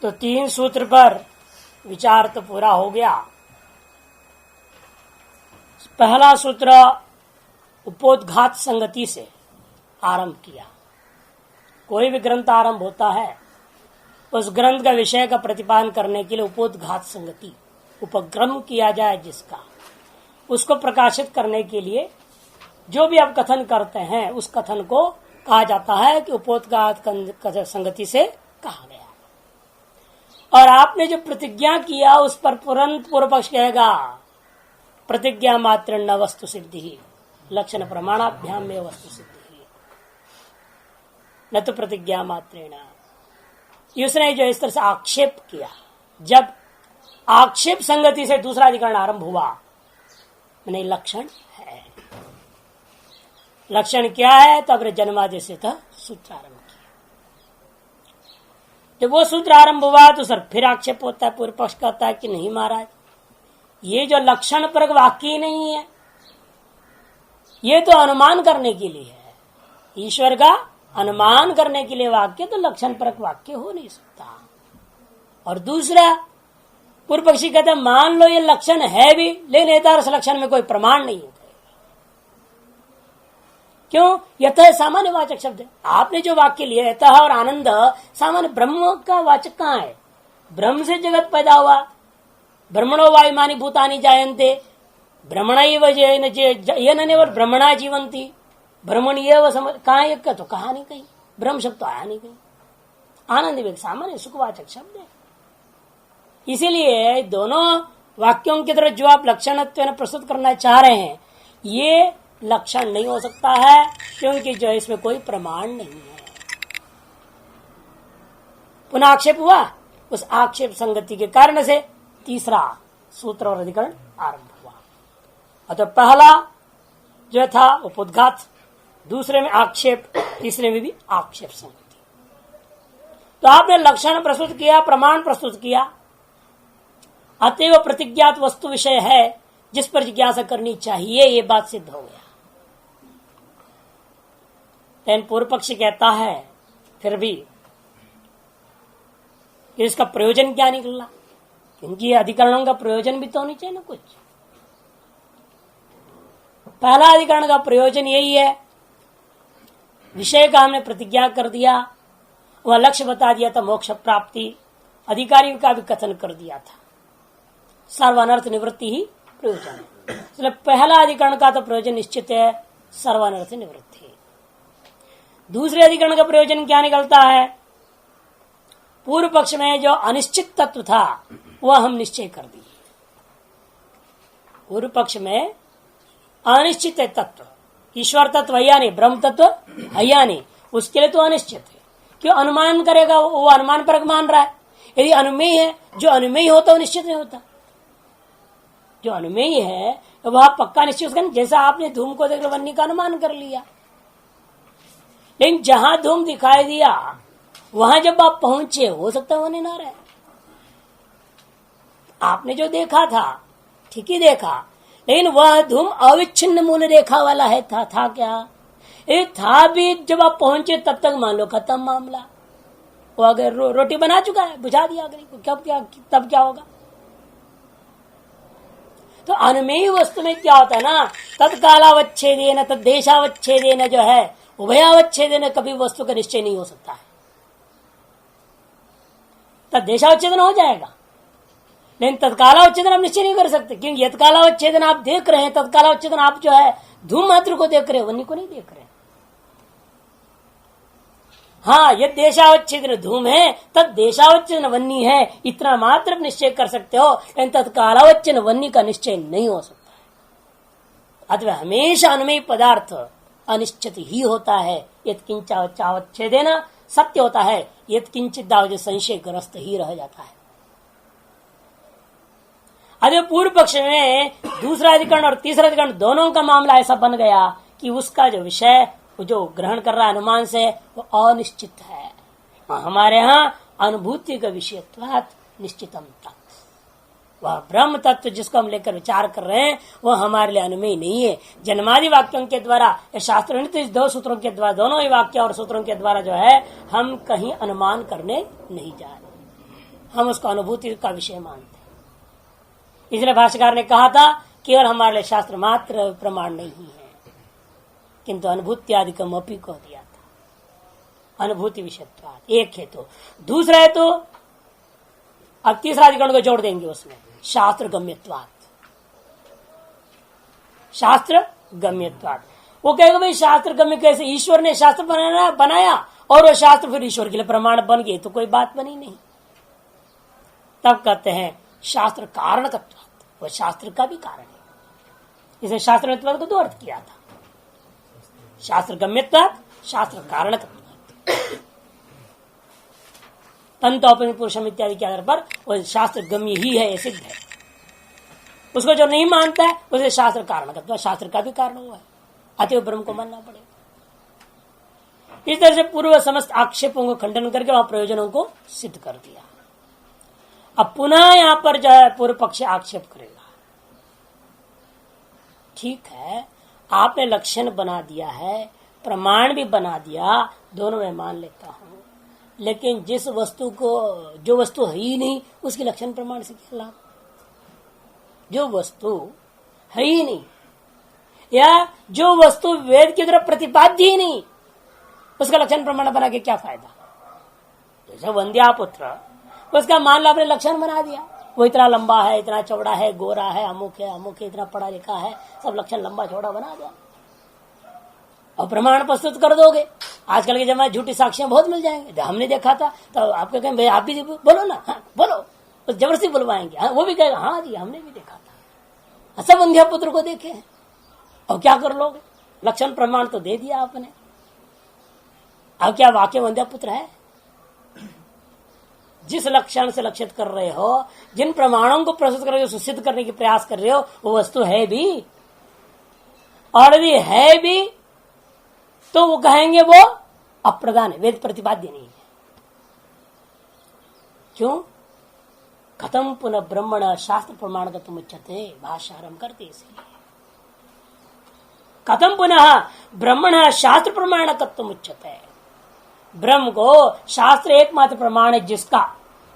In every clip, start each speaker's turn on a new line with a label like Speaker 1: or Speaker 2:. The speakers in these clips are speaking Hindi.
Speaker 1: तो 3 सूत्र पर विचार तो पूरा हो गया। पहला सूत्र उपोद्घात संगति से आरंभ किया। कोई भी ग्रंथ आरंभ होता है, उस ग्रंथ का विषय का प्रतिपादन करने के लिए उपोद्घात संगति, उपक्रम किया जाए जिसका, उसको प्रकाशित करने के लिए जो भी आप कथन करते हैं उस कथन को कहा जाता है कि उपोद्घात संगति से कहा गया। और आपने जो प्रतिज्ञा किया उस पर तुरंत पूर्व पक्ष कहेगा प्रतिज्ञा मात्र न वस्तु सिद्धि लक्षण प्रमाणाभ्याम में वस्तु सिद्धि न तो प्रतिज्ञा मात्रेण। उसने जो इस तरह से आक्षेप किया, जब आक्षेप संगति से दूसरा अधिकरण आरंभ हुआ, मैंने लक्षण है। लक्षण क्या है? तो अपने जन्मादि से था सूत्र आरंभ किया। जब वो सूत्र आरंभ हुआ तो सर फिर आक्षेप होता है, पूर्व पक्ष कहता है कि नहीं महाराज, ये जो लक्षण परक वाक्य ही नहीं है, ये तो अनुमान करने के लिए है। ईश्वर का अनुमान करने के लिए वाक्य, तो लक्षण परक वाक्य हो नहीं सकता। और दूसरा पूर्व पक्षी कहते मान लो ये लक्षण है भी, लेकिन यथार्थ लक्षण में कोई प्रमाण नहीं है। क्यों? यतः सामान्य वाचक शब्द है। आपने जो वाक्य लिया यतः और आनंद सामान्य ब्रह्म का वाचक कहाँ है? ब्रह्म से जगत पैदा हुआ। ब्रह्मणो वायुमानी भूतानि जायन्ते ब्रह्मणैव येन ब्रह्मणा जीवंती ब्रह्मण कहाँ एक तो कहा नहीं कहीं, ब्रह्म शब्द तो आया नहीं कहीं। आनंद भी सामान्य सुखवाचक शब्द है। इसीलिए दोनों वाक्यों की तरह जो आप लक्षणत्व प्रस्तुत करना चाह रहे हैं, ये लक्षण नहीं हो सकता है, क्योंकि जो इसमें कोई प्रमाण नहीं है। पुनः आक्षेप हुआ, उस आक्षेप संगति के कारण से तीसरा सूत्र और अधिकरण आरंभ हुआ। अतः पहला जो था उपोद्घात, दूसरे में आक्षेप, तीसरे में भी आक्षेप संगति। तो आपने लक्षण प्रस्तुत किया, प्रमाण प्रस्तुत किया, अतएव प्रतिज्ञात वस्तु विषय है जिस पर जिज्ञासा करनी चाहिए, ये बात सिद्ध हो गया। लेकिन पूर्व पक्षी कहता है फिर भी कि इसका प्रयोजन क्या निकला, क्योंकि अधिकरणों का प्रयोजन भी तो होनी चाहिए ना कुछ। पहला अधिकरण का प्रयोजन यही है, विषय का हमने प्रतिज्ञा कर दिया, वह लक्ष्य बता दिया था मोक्ष प्राप्ति, अधिकारी का भी कथन कर दिया था, सर्व अनर्थ निवृत्ति ही प्रयोजन है। इसलिए पहला अधिकरण का तो प्रयोजन निश्चित है, सर्व अनर्थ निवृत्ति। दूसरे अधिकरण का प्रयोजन क्या निकलता है? पूर्व पक्ष में जो अनिश्चित तत्व था वह हम निश्चय कर दिए। पूर्व पक्ष में अनिश्चित है तत्व, ईश्वर तत्व है या नहीं, ब्रह्म तत्व है या नहीं, उसके लिए तो अनिश्चित है। क्यों? अनुमान करेगा, वो अनुमान परक मान रहा है। यदि अनुमेय है, जो अनुमेय होता वो निश्चित नहीं होता। जो अनुमेय है वह पक्का निश्चित करना। जैसा आपने धूम को देख वन्नी का अनुमान कर लिया, लेकिन जहां धूम दिखाई दिया वहां जब आप पहुंचे, हो सकता है वो नहीं ना रहे। आपने जो देखा था ठीक ही देखा, लेकिन वह धूम अविच्छिन्न मूल रेखा वाला है। था क्या? ये था भी, जब आप पहुंचे तब तक मान लो खत्म मामला। वो अगर रोटी बना चुका है, बुझा दिया अग्नि को, तब क्या होगा? तो अनुमेय वस्तु में क्या होता है ना, तत्कालावच्छेदेन तद्देशावच्छेदेन जो है, उभयावच्छेदेन कभी वस्तु का निश्चय नहीं हो सकता है। तद्देशावच्छेदन हो जाएगा, लेकिन तत्कालावच्छेदन आप निश्चय नहीं कर सकते, क्योंकि यत्कालावच्छेदन आप देख रहे हैं, तत्कालावच्छेदन आप जो है धूम मात्र को देख रहे हैं, वन्नी को नहीं देख रहे। हाँ, यद देशावच्छेदन धूम है, तद देशावच्छेदन वन्नी है, इतना मात्र निश्चय कर सकते हो, लेकिन तत्कालावच्छेदन वन्नी का निश्चय नहीं हो सकता है। अतः हमेशा अनुमेय पदार्थ अनिश्चित ही होता है। यत्किंचावच्छेदेन सत्य होता है, यत्किंचित संशय ग्रस्त ही रह जाता है। अरे पूर्व पक्ष में दूसरा अधिकरण और तीसरा अधिकरण दोनों का मामला ऐसा बन गया कि उसका जो विषय जो ग्रहण कर रहा है अनुमान से, वो अनिश्चित है। हमारे यहाँ अनुभूति का विषयत्वात् निश्चितम तत्व, वह ब्रह्म तत्व जिसको हम लेकर विचार कर रहे हैं, वह हमारे लिए अनुमेय नहीं है। जन्मादि वाक्यों के द्वारा, शास्त्र दो सूत्रों के द्वारा, दोनों ही वाक्य और सूत्रों के द्वारा जो है हम कहीं अनुमान करने नहीं जा रहे। हम उसको अनुभूति का विषय मानते हैं। इसलिए भाष्यकार ने कहा था केवल हमारे लिए शास्त्र मात्र प्रमाण नहीं है, किंतु अनुभूति आदि का मपी को दिया था। अनुभूति विषयत्वात् एक है, तो दूसरा है तो अब तीसरा अधिकरण को जोड़ देंगे उसमें, शास्त्र गम्यत्वात्। शास्त्र गम्यत्वात् वो कहेगा भाई शास्त्र गम्य कैसे, ईश्वर ने शास्त्र बनाया और वो शास्त्र फिर ईश्वर के लिए प्रमाण बन गए, तो कोई बात बनी नहीं। तब कहते हैं शास्त्र कारणकत्वात्, वो शास्त्र का भी कारण है। इसे शास्त्र को दो अर्थ किया था, शास्त्र गम्यत्वात्, शास्त्र कारणकत्वात्। तंतोपनिषद पुरुषम इत्यादि के आधार पर वो शास्त्र गम्य ही है, ये सिद्ध है। उसको जो नहीं मानता है उसे शास्त्र कारणकत्वात्, शास्त्र का भी कारण हुआ है, अतएव ब्रह्म को मानना पड़ेगा। इस तरह से पूर्व समस्त आक्षेपों को खंडन करके वहां प्रयोजनों को सिद्ध कर दिया। अब पुनः यहां पर जो है पूर्व पक्ष आक्षेप करेगा। ठीक है, आपने लक्षण बना दिया है, प्रमाण भी बना दिया, दोनों में मान लेता हूं, लेकिन जिस वस्तु को, जो वस्तु है ही नहीं उसकी लक्षण प्रमाण से क्या लाभ? जो वस्तु है ही नहीं या जो वस्तु वेद की तरफ प्रतिपाद्य ही नहीं, उसका लक्षण प्रमाण बना के क्या फायदा? जैसे वंद्यापुत्र, उसका मान लो आपने लक्षण बना दिया, वो इतना लंबा है, इतना चौड़ा है, गोरा है, अमुक है, इतना पढ़ा लिखा है, सब लक्षण लंबा चौड़ा बना दिया और प्रमाण प्रस्तुत कर दोगे। आजकल के जमाने झूठी साक्ष्य बहुत मिल जाएंगे, हमने देखा था, तो आपको कहें भाई आप भी बोलो ना, हाँ बोलो, तो जबरदस्ती बुलवाएंगे, हाँ वो भी कहेगा हाँ जी हमने भी देखा था, सब वंध्यापुत्र को देखे हैं। और क्या कर लोगे? लक्षण प्रमाण तो दे दिया आपने, अब क्या वाक्य वंध्यापुत्र है? जिस लक्षण से लक्षित कर रहे हो, जिन प्रमाणों को प्रस्तुत कर रहे हो, सिद्ध करने की प्रयास कर रहे हो, वो वस्तु है भी, और यदि है भी तो वो कहेंगे वो अप्रधान है, वेद प्रतिपाद्य नहीं है। क्यों? कथम पुनः ब्रह्मण शास्त्र प्रमाणगतम उच्यते, भाष्य आरंभ करते इसलिए। कथम पुनः ब्रह्मण शास्त्र प्रमाणगतम उच्यते, ब्रह्म को शास्त्र एकमात्र प्रमाण है जिसका,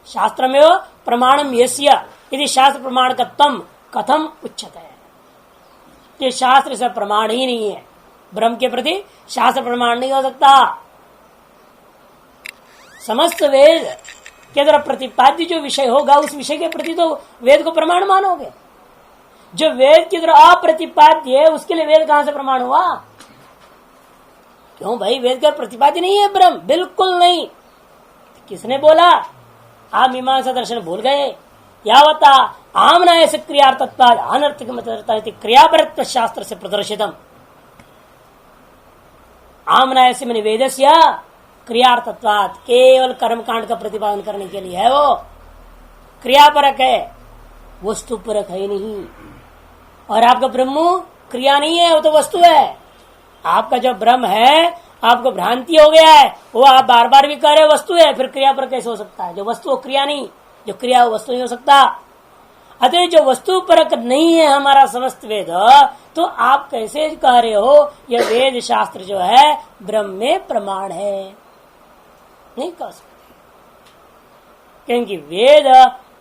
Speaker 1: शास्त्र में प्रमाणम यस्य यदि शास्त्र प्रमाणकत्वम कथम उच्यते, ये शास्त्र से प्रमाण ही नहीं है, ब्रह्म के प्रति शास्त्र प्रमाण नहीं हो सकता। समस्त वेद के द्वारा प्रतिपाद्य जो विषय होगा उस विषय के प्रति तो वेद को प्रमाण मानोगे, जो वेद के द्वारा अप्रतिपाद्य है उसके लिए वेद कहां से प्रमाण हुआ? क्यों भाई, वेद का प्रतिपाद्य नहीं है ब्रह्म, बिल्कुल नहीं। किसने बोला? आप मीमांसा दर्शन भूल गए। यावता आमनाय से क्रियार्थत्वाद अनर्थक मतलब क्रियापरत्व शास्त्र से प्रदर्शितम, आमनाय से मैंने वेदस्य क्रियार्थत्वाद, केवल कर्मकांड का प्रतिपादन करने के लिए है, वो क्रियापरक है, वस्तुपरक है नहीं। और आपका ब्रह्म क्रिया नहीं है, वो तो वस्तु है। आपका जो ब्रह्म है, आपको भ्रांति हो गया है, वो आप बार बार भी कह रहे वस्तु है, फिर क्रिया पर कैसे हो सकता है? जो वस्तु वो क्रिया नहीं, जो क्रिया वो वस्तु नहीं हो सकता। अतः जो वस्तु परक नहीं है हमारा समस्त वेद, तो आप कैसे कह रहे हो यह वेद शास्त्र जो है ब्रह्म में प्रमाण है? नहीं कह सकते, क्योंकि वेद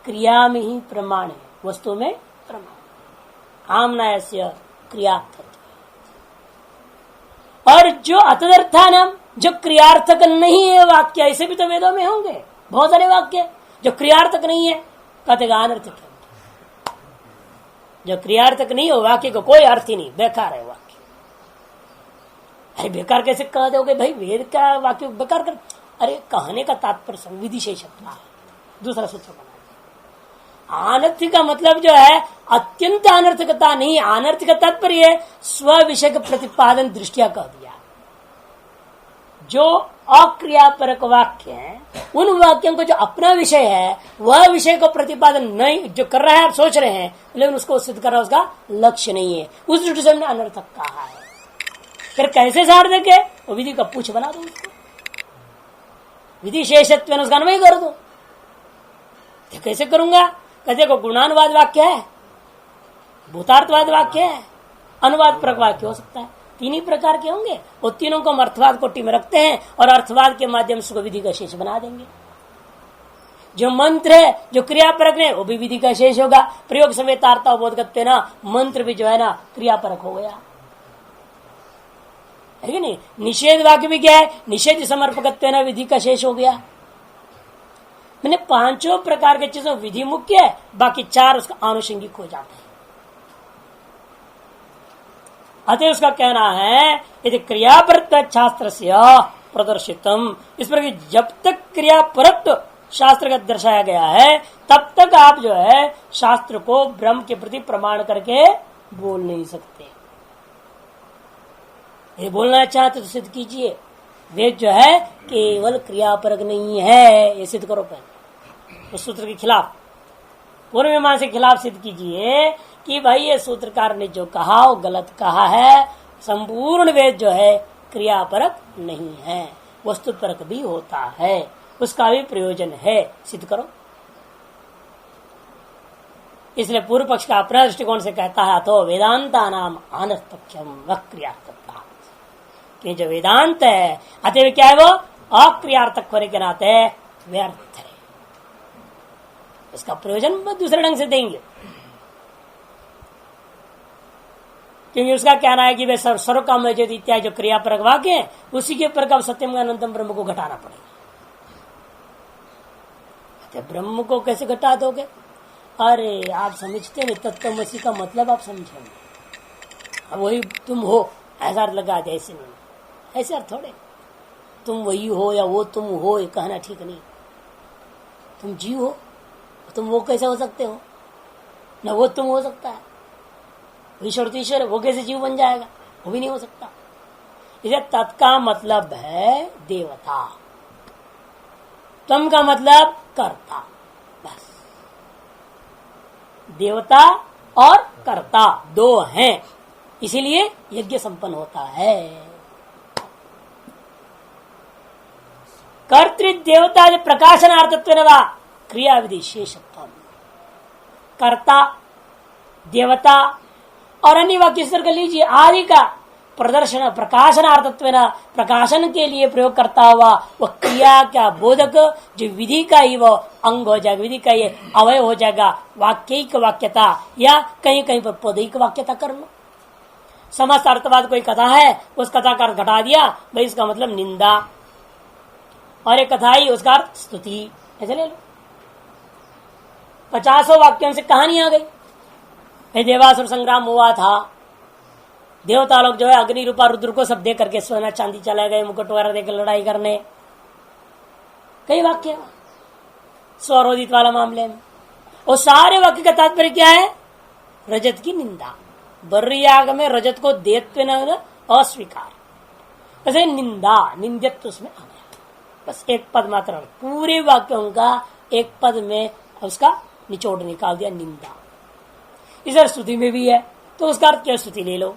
Speaker 1: क्रिया में ही प्रमाण है, वस्तु में प्रमाण। आमनायस्य क्रियार्थक, और जो अतदर्थानाम, जो क्रियार्थक नहीं है वाक्य, ऐसे भी तो वेदों में होंगे बहुत सारे वाक्य जो क्रियार्थक नहीं है, कहते अनर्थक है। जो क्रियार्थक नहीं हो वाक्य को कोई अर्थ ही नहीं, बेकार है वाक्य। अरे बेकार कैसे कह दोगे भाई, वेद का वाक्य बेकार कर? अरे कहने का तात्पर्य विधिशेषत्व, दूसरा सूत्र बना। अनर्थक का मतलब जो है अत्यंत अनर्थकता नहीं, अनर्थक तात्पर्य स्व विषय के प्रतिपादन दृष्टिया कह दिया। जो अक्रियापरक वाक्य है, उन वाक्यों को जो अपना विषय है वह विषय को प्रतिपादन नहीं जो कर रहा है, आप सोच रहे हैं, लेकिन उसको सिद्ध कर रहा है, उसका लक्ष्य नहीं है, उस दृष्टि से हमने अनर्थक कहा है। फिर कैसे सार देके वो विधि का पूछ बना दो, उसको विधिशेषत्व उसका अन्वय कर दो। कैसे करूंगा? कहते को गुणानुवाद वाक्य है, भूतार्थवाद वाक्य है, अनुवाद परक वाक्य हो सकता है, तीन ही प्रकार के होंगे। वो तीनों को हम अर्थवाद कोटि में रखते हैं और अर्थवाद के माध्यम से विधि का शेष बना देंगे। जो मंत्र है, जो क्रियापरक है, वो भी विधि का शेष होगा। प्रयोग समेतार्था बोधगत्व ना, मंत्र भी जो है ना क्रियापरक हो गया, है कि नहीं। निषेध वाक्य भी क्या है, निषेध समर्पकत्व ना, विधि का शेष हो गया। मैंने पांचों प्रकार के चीजों विधि मुख्य है, बाकी चार उसका आनुषंगिक हो जाते हैं। अतः उसका कहना है यदि क्रियापरक शास्त्र से प्रदर्शितम, इस पर जब तक क्रियापरक शास्त्र का दर्शाया गया है तब तक आप जो है शास्त्र को ब्रह्म के प्रति प्रमाण करके बोल नहीं सकते। ये बोलना चाहते तो सिद्ध कीजिए, वेद जो है केवल क्रियापरक नहीं है, ये सिद्ध करो पहले उस सूत्र के खिलाफ, पूर्व मीमांसा के खिलाफ सिद्ध कीजिए कि भाई ये सूत्रकार ने जो कहा वो गलत कहा है। संपूर्ण वेद जो है क्रियापरक नहीं है, वस्तुपरक भी होता है, उसका भी प्रयोजन है, सिद्ध करो। इसलिए पूर्व पक्ष का अपना दृष्टिकोण से कहता है तो वेदांता नाम अनर्थक्यम वक्रियार्थक, कि जो वेदांत है अतः क्या है वो अक्रियार्थक होने के नाते व्यर्थ है, इसका प्रयोजन दूसरे ढंग से देंगे। क्योंकि उसका कहना है कि वे सर्व काम इत्यादि जो क्रियापरक वाक्य है उसी के ऊपर कब सत्यम अनंतम ब्रह्म को घटाना पड़ेगा। ब्रह्म को कैसे घटा दोगे? अरे आप समझते नहीं, तत्वमसी का मतलब आप समझेंगे, अब वही तुम हो ऐसा अर्थ लगा दे, ऐसे नहीं, ऐसे अर्थ थोड़े तुम वही हो या वो तुम हो, ये कहना ठीक नहीं। तुम जीव हो, तुम वो कैसे हो सकते हो? न वो तुम हो सकता है, ईश्वर तो ईश्वर है, वो कैसे जीव बन जाएगा? वो भी नहीं हो सकता। इसे तत्का मतलब है देवता, तम का मतलब कर्ता, बस देवता और कर्ता दो हैं, इसीलिए यज्ञ संपन्न होता है। कर्तृ देवता प्रकाशनार्थत्व क्रिया विधि शेषत्व, कर्ता देवता और अन्य वाक्य इस तरह का लीजिए, आदि का प्रदर्शन प्रकाशनार्थत्व प्रकाशन के लिए प्रयोग करता हुआ वह क्रिया का बोधक जो विधि का ही वो अंग हो जाएगा, विधि का ये अवय हो जाएगा। वाक्यिक वाक्यता या कहीं कहीं पर पदैक वाक्यता कर लो। समस्त अर्थवाद कोई कथा है, उस कथा का अर्थ घटा दिया, भाई इसका मतलब निंदा, और एक कथा ही उसका अर्थ स्तुति, ऐसे ले लो। 50 वाक्यों से कहानी आ गई। देवासुर संग्राम हुआ था, देवता लोग जो है अग्नि रूपा रुद्र को सब दे करके सोना चांदी चले गए, मुकुट वगैरह देकर लड़ाई करने, कई वाक्य स्वरोदित वाला मामले में। और सारे वाक्य का तात्पर्य क्या है? रजत की निंदा। बर्रियाग में रजत को देत्व अस्वीकार, वैसे निंदा निंदित्व उसमें आ गया। बस एक पद मात्र, पूरे वाक्यों का एक पद में उसका निचोड़ निकाल दिया, निंदा। इधर स्तुति में भी है तो उसका अर्थ क्या? स्तुति ले लो,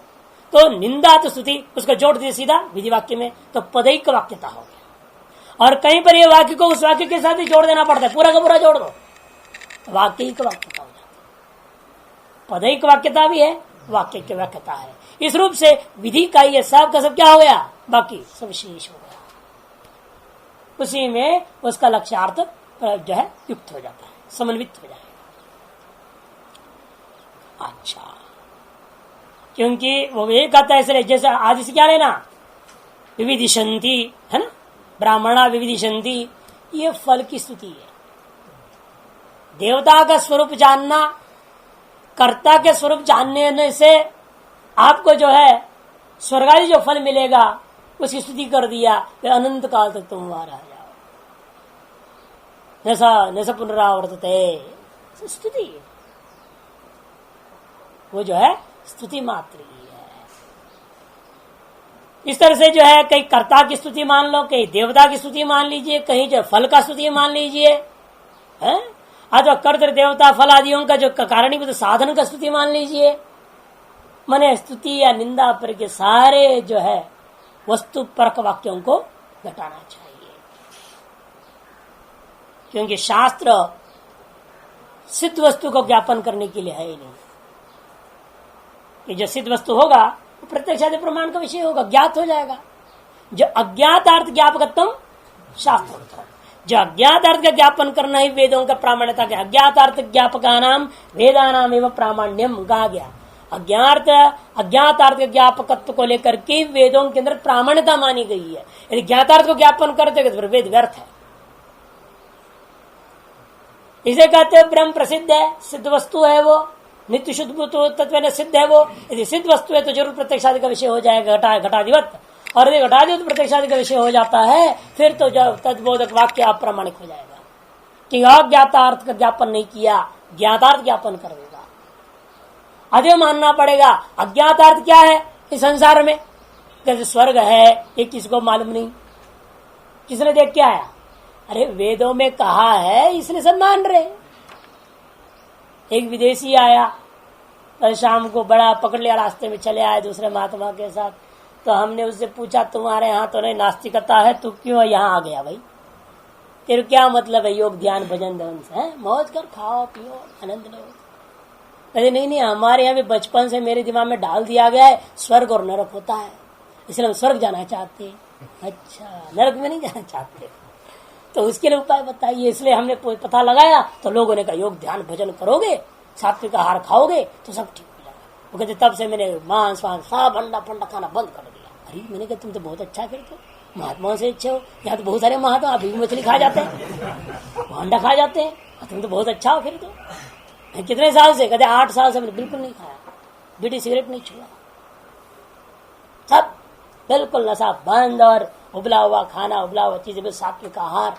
Speaker 1: तो निंदा तो स्तुति उसको जोड़ दिया सीधा विधि वाक्य में, तो पदैक वाक्यता हो गया। और कहीं पर ये वाक्य को उस वाक्य के साथ ही जोड़ देना पड़ता है, पूरा का पूरा जोड़ दो, वाक्यिक वाक्यता हो जाती है। पदैक वाक्यता भी है, वाक्य की वाक्यता है। इस रूप से विधि का ये सब का सब क्या हो गया? बाकी सब शेष हो गया, उसी में उसका लक्ष्यार्थ जो है युक्त हो जाता है, समन्वित हो जाएगा। अच्छा, क्योंकि वो ये कहता है इसलिए, जैसे आदि से क्या लेना, विविधिशंति है ना, ब्राह्मणा विविधिशंति, ये फल की स्तुति है। देवता का स्वरूप जानना, कर्ता के स्वरूप जानने से आपको जो है स्वर्गादि जो फल मिलेगा उसकी स्तुति कर दिया, फिर अनंत काल तक तुम वहां रह जाओ, जैसा पुनरावर्तते, स्तुति वो जो है स्तुति मात्र ही है। इस तरह से जो है कहीं कर्ता की स्तुति मान लो, कहीं देवता की स्तुति मान लीजिए, कहीं जो फल का स्तुति मान लीजिए, अथवा कर्तृ देवता फल आदियों का जो कारणीभूत साधन का स्तुति मान लीजिए। माने स्तुति या निंदा पर के सारे जो है वस्तु परक वाक्यों को घटाना चाहिए, क्योंकि शास्त्र सिद्ध वस्तु को ज्ञापन करने के लिए है ही नहीं। जो सिद्ध वस्तु होगा वो प्रत्यक्ष आदि प्रमाण का विषय होगा, ज्ञात हो जाएगा। जो अज्ञात अर्थ ज्ञापकत्व शास्त्र, जो अज्ञात अर्थ का ज्ञापन करना ही वेदों का प्रामाण्यता के अज्ञात अर्थ ज्ञापका नाम वेदा नाम एवं प्रामाण्यम कहा गया। अज्ञात अर्थ ज्ञापकत्व को लेकर के वेदों के अंदर प्रामाण्यता मानी गई है। यदि ज्ञातार्थ को ज्ञापन करते तो वेद व्यर्थ है। इसे कहते हैं ब्रह्म प्रसिद्ध है, सिद्ध वस्तु है, वो नित्य शुद्ध तत्व सिद्ध है। वो यदि सिद्ध वस्तु है तो जरूर प्रत्यक्षादि का विषय हो जाएगा, घटाधिवत। और यदि घटाधिवत प्रत्यक्षादि का विषय हो जाता है फिर तो जब तद्बोधक वाक्य अप्रामाणिक हो जाएगा कि अज्ञातार्थ का ज्ञापन नहीं किया, ज्ञातार्थ ज्ञापन कर देगा। अधे मानना पड़ेगा अज्ञातार्थ क्या है इस संसार में, कैसे स्वर्ग है ये किसको मालूम नहीं, किसने देख के आया? अरे वेदों में कहा है इसलिए सब मान रहे। एक विदेशी आया और शाम को बड़ा पकड़ लिया, रास्ते में चले आए दूसरे महात्मा के साथ। तो हमने उससे पूछा तुम्हारे यहाँ तो नहीं नास्तिकता है, तू क्यों यहाँ आ गया? भाई तेरे क्या मतलब है योग ध्यान भजन ध्यान से? मौज कर, खाओ पियो आनंद लो। कहते नहीं हमारे यहाँ भी बचपन से मेरे दिमाग में डाल दिया गया है स्वर्ग और नरक होता है, इसलिए हम स्वर्ग जाना चाहते हैं। अच्छा, नरक में नहीं जाना चाहते तो उसके लिए उपाय बताइए। इसलिए हमने पता लगाया तो लोगों ने कहा योग ध्यान भजन करोगे, सात्विक आहार खाओगे तो सब ठीक हो जाएगा। वो कहते तब से मैंने मांस वांस सब अंडा फंडा खाना बंद कर दिया। अरे मैंने कहा तुम तो बहुत अच्छा फिर तो महात्माओं से अच्छे हो। यहाँ तो बहुत सारे महात्मा अभी भी मछली खा जाते हैं, अंडा खा जाते हैं, तुम तो बहुत अच्छा हो फिर तो। कितने साल से? कहते 8 साल से मैंने बिल्कुल नहीं खाया, बीड़ी सिगरेट नहीं छुआ, सब बिल्कुल नशा बंद और उबला हुआ खाना, उबला हुआ चीजें, सात्विक आहार।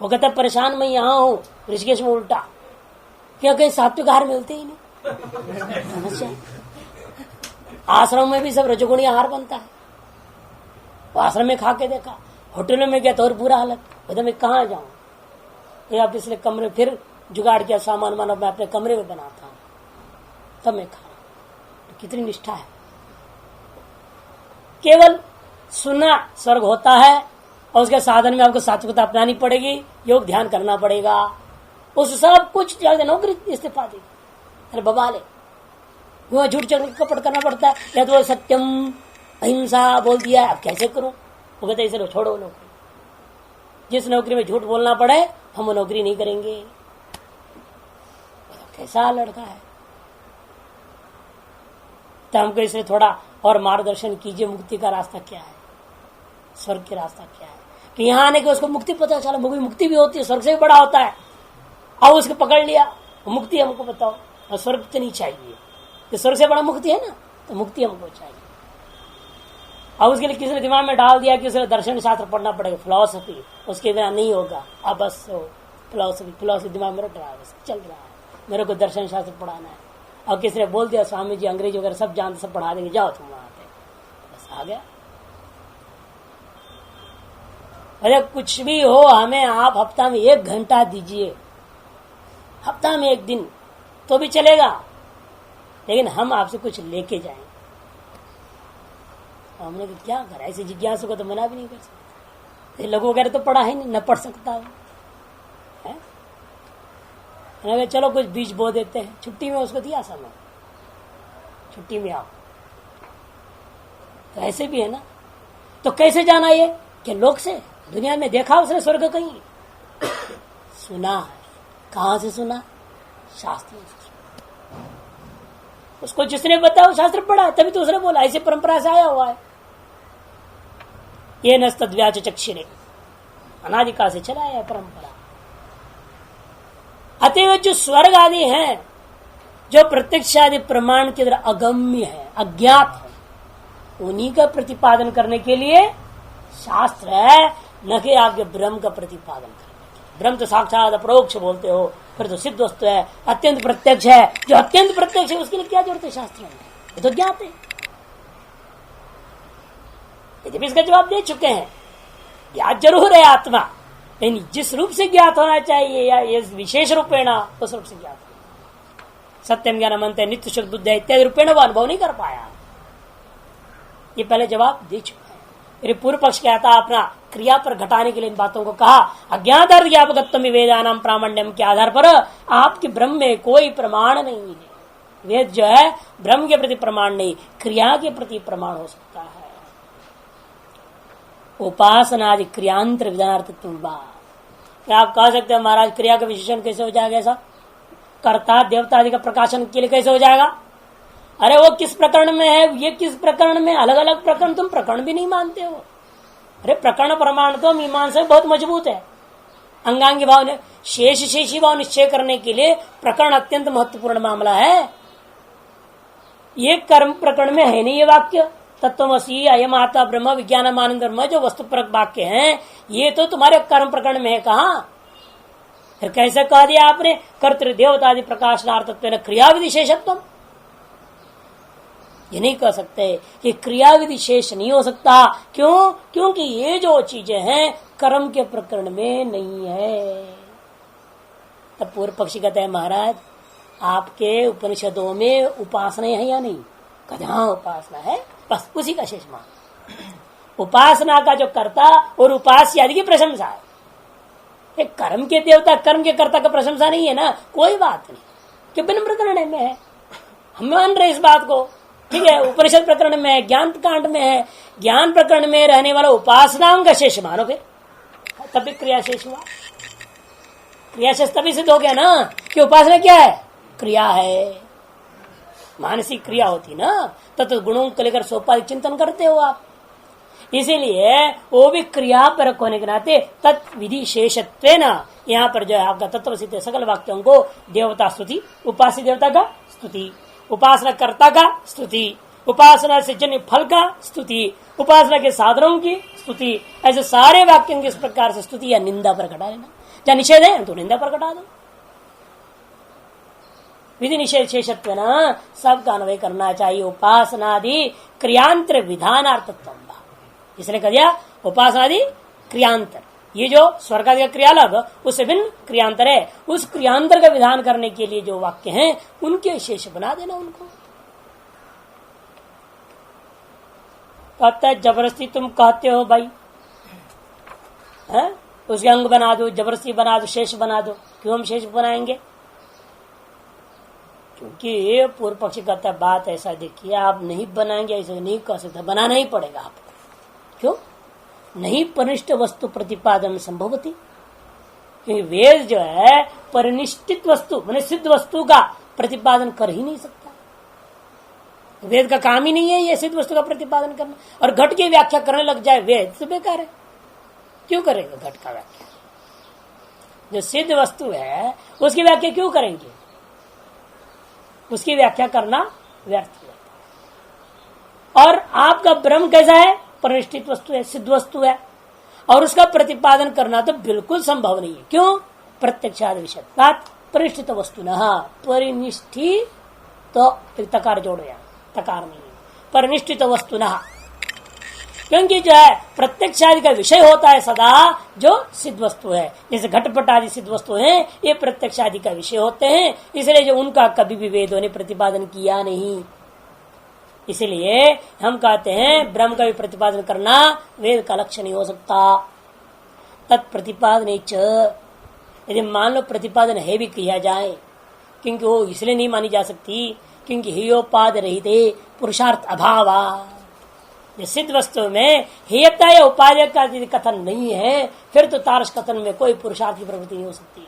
Speaker 1: वो कहता परेशान मैं यहाँ हूँ ऋषिकेश में उल्टा, क्या कहीं सात्विक आहार मिलते ही नहीं। आश्रम में भी सब रजोगुणी आहार बनता है। आश्रम में खा के देखा, होटलों में गया तो और बुरा हालत। बता मैं कहाँ जाऊं? तो आप इसलिए कमरे फिर जुगाड़ किया, सामान मानो मैं अपने कमरे में बनाता हूँ तब मैं खा। तो कितनी निष्ठा है। केवल सुनना स्वर्ग होता है और उसके साधन में आपको सात्विकता अपनानी पड़ेगी, योग ध्यान करना पड़ेगा। उस सब कुछ नौकरी इस्तीफा दी। अरे बबाले वो झूठ कपट करना पड़ता है, या तो सत्यम अहिंसा बोल दिया, अब कैसे करूं? वो कहते इसे छोड़ो नौकरी। जिस नौकरी में झूठ बोलना पड़े हम वो नौकरी नहीं करेंगे। कैसा लड़का है। तो हमको इसलिए थोड़ा और मार्गदर्शन कीजिए, मुक्ति का रास्ता क्या है, स्वर्ग का रास्ता क्या है। कि यहाँ आने के उसको मुक्ति पता चला, मुक्ति भी होती है, स्वर्ग से भी बड़ा होता है। और उसको पकड़ लिया, मुक्ति हमको बताओ, और स्वर्ग तो नहीं चाहिए, तो स्वर्ग से बड़ा मुक्ति है ना, तो मुक्ति हमको चाहिए। और उसके लिए किसी ने दिमाग में डाल दिया कि उसे दर्शन शास्त्र पढ़ना पड़ेगा, फिलॉसफी, उसके बिना नहीं होगा। अब बस फिलॉसफी दिमाग में रट रहा है, बस चल रहा है, मेरे को दर्शन शास्त्र पढ़ाना है। और किसी ने बोल दिया स्वामी जी अंग्रेजी वगैरह सब जानते, सब पढ़ा देंगे, जाओ तुम वहां पे, बस आ गया। अरे कुछ भी हो, हमें आप हफ्ता में 1 घंटा दीजिए, हफ्ता में 1 दिन तो भी चलेगा, लेकिन हम आपसे कुछ लेके जाएंगे। हमने तो क्या करा, ऐसे जिज्ञासु को तो मना भी नहीं कर सकते। लघु वगैरह तो पढ़ा है नहीं, न पढ़ सकता है। चलो कुछ बीज बो देते हैं, छुट्टी में उसको दिया समय, छुट्टी में आओ, तो ऐसे भी है ना। तो कैसे जाना ये कि लोक से, दुनिया में देखा उसने स्वर्ग कहीं? सुना है। कहां से सुना? शास्त्र से सुना। उसको जिसने बताया शास्त्र पढ़ा, तभी तो उसने बोला, ऐसे परंपरा से आया हुआ है। ये नस्तद्व्याच चक्षिरे, अनादिकाल से चला है परंपरा। अतएव जो स्वर्ग आदि हैं, जो प्रत्यक्ष आदि प्रमाण के द्वारा अगम्य है, अज्ञात है, उन्हीं का प्रतिपादन करने के लिए शास्त्र है, न कि आपके ब्रह्म का प्रतिपादन करने। ब्रह्म तो साक्षात अपरोक्ष बोलते हो, फिर तो सिद्ध वस्तु है, अत्यंत प्रत्यक्ष है। जो अत्यंत प्रत्यक्ष है उसके लिए क्या जरूरत है शास्त्र में? ये तो ज्ञात है। यदि इसका जवाब दे चुके हैं, ज्ञात जरूर है आत्मा, लेकिन जिस रूप से ज्ञात होना चाहिए या ये विशेष रूपेण उस रूप से ज्ञात है। सत्यम ज्ञान मंत्र नित्य शुद्ध बुद्ध इत्यादि रूपेण वो अनुभव नहीं कर पाया। ये पहले जवाब दे चुका है। फिर पूर्व पक्ष क्या था, अपना क्रिया पर घटाने के लिए इन बातों को कहा। अज्ञात अर्थ ज्ञापकत्व वेदानाम प्रामाण्यम के आधार पर आपके ब्रह्म में कोई प्रमाण नहीं है। वेद जो है ब्रह्म के प्रति प्रमाण नहीं, क्रिया के प्रति प्रमाण हो सकता है। उपासनादि क्रियांतर विधानार्थत्व क्या आप कह सकते हैं महाराज क्रिया का विशेषण कैसे हो जाएगा? ऐसा कर्ता देवता आदि का प्रकाशन के लिए कैसे हो जाएगा? अरे वो किस प्रकरण में है, ये किस प्रकरण में, अलग अलग प्रकरण, तुम प्रकरण भी नहीं मानते हो। अरे प्रकरण प्रमाण तो मीमांसा बहुत मजबूत है। अंगांगी भाव ने शेषी भाव निश्चय करने के लिए प्रकरण अत्यंत महत्वपूर्ण मामला है। ये कर्म प्रकरण में है नहीं ये वाक्य, तत्वमसी अयम आत्मा ब्रह्म विज्ञान आनंद ब्रह्म, जो वस्तुपरक वाक्य हैं ये तो तुम्हारे कर्म प्रकरण में है। कहा फिर कैसे कह दिया आपने कर्तृ देवतादि प्रकाशनार्थत्व क्रिया विशेषत्व? ये नहीं कह सकते कि क्रिया विशेष नहीं हो सकता। क्यों? क्योंकि ये जो चीजें हैं कर्म के प्रकरण में नहीं है। तब पूर्व पक्षी कहते हैं महाराज आपके उपनिषदों में उपासना है या नहीं? कहते हाँ उपासना है, बस उसी का शेष मान। उपासना का जो कर्ता और उपास्य आदि की प्रशंसा है। एक कर्म के देवता कर्म के कर्ता का प्रशंसा नहीं है ना, कोई बात नहीं, कि भिन्न प्रकरण में है, हम मान रहे इस बात को, ठीक है। उपनिषद प्रकरण में है, ज्ञान कांड में है, ज्ञान प्रकरण में रहने वाला उपासनाओं का शेष मानो, फिर तभी क्रिया शेष हुआ। क्रिया शेष तभी सिद्ध हो गया ना कि उपासना क्या है? क्रिया है, मानसिक क्रिया होती ना, तत्व गुणों को लेकर सोपाधिक चिंतन करते हो आप। इसीलिए वो भी क्रिया परक होने के नाते तत्विधि शेषत्वेन यहाँ पर जो है आपका तत्व सिद्ध सकल वाक्यों को देवता स्तुति, उपास्य देवता का स्तुति, उपासना कर्ता का स्तुति, उपासना से जन्य फल का स्तुति, उपासना के साधनों की स्तुति, ऐसे सारे वाक्यों की इस प्रकार से स्तुति या निंदा पर घटा लेना। जहाँ निषेध है तो निंदा पर घटा दो। विधि निषेध शेषत्व न सबका अन्वय करना चाहिए। उपासनादि क्रियांतर विधानार्थत्व, इसने कह दिया उपासनादि क्रियांतर, ये जो स्वर्ग आदि का क्रिया अलग उससे भिन्न क्रियांतर है, उस क्रियांतर का विधान करने के लिए जो वाक्य हैं उनके शेष बना देना उनको। कहता है जबरदस्ती तुम कहते हो भाई है? उसके अंग बना दो, जबरदस्ती बना दो, शेष बना दो। क्यों हम शेष बनाएंगे? क्योंकि पूर्व पक्षी कहता है बात ऐसा देखिए आप नहीं बनाएंगे, ऐसा नहीं कर सकते, बनाना ही पड़ेगा आपको। क्यों? नहीं परिनिष्ठ वस्तु प्रतिपादन संभवती, क्योंकि वेद जो है परिनिष्ठित वस्तु माने सिद्ध वस्तु का प्रतिपादन कर ही नहीं सकता। वेद का काम ही नहीं है ये सिद्ध वस्तु का प्रतिपादन करना, और घट की व्याख्या करने लग जाए वेद तो बेकार है। क्यों करेगा घट का व्याख्या? जो सिद्ध वस्तु है उसकी व्याख्या क्यों करेंगे? उसकी व्याख्या करना व्यर्थ है। और आपका ब्रह्म कैसा है? परिनिष्ठित वस्तु है, सिद्ध वस्तु है, और उसका प्रतिपादन करना तो बिल्कुल संभव नहीं है। क्यों? प्रत्यक्षादि विषयत्वात् परिनिष्ठित वस्तु न, परिनिष्ठित तो तकार जोड़ो, या तकार नहीं, परिनिष्ठित वस्तु न, क्योंकि जो है प्रत्यक्षादि का विषय होता है सदा जो सिद्ध वस्तु है। जैसे घटपट आदि सिद्ध वस्तु है, ये प्रत्यक्षादि का विषय होते हैं, इसलिए जो उनका कभी भी वेदों ने प्रतिपादन किया नहीं। इसलिए हम कहते हैं ब्रह्म का भी प्रतिपादन करना वेद का लक्ष्य नहीं हो सकता। तत्प्रतिपादन यदि मान लो प्रतिपादन है भी किया जाए, क्योंकि वो इसलिए नहीं मानी जा सकती क्योंकि हेयोपाद रहते पुरुषार्थ अभाव। सिद्ध वस्तु में हेयता या उपाय का यदि कथन नहीं है फिर तो तारस कथन में कोई पुरुषार्थ की प्रवृत्ति नहीं हो सकती।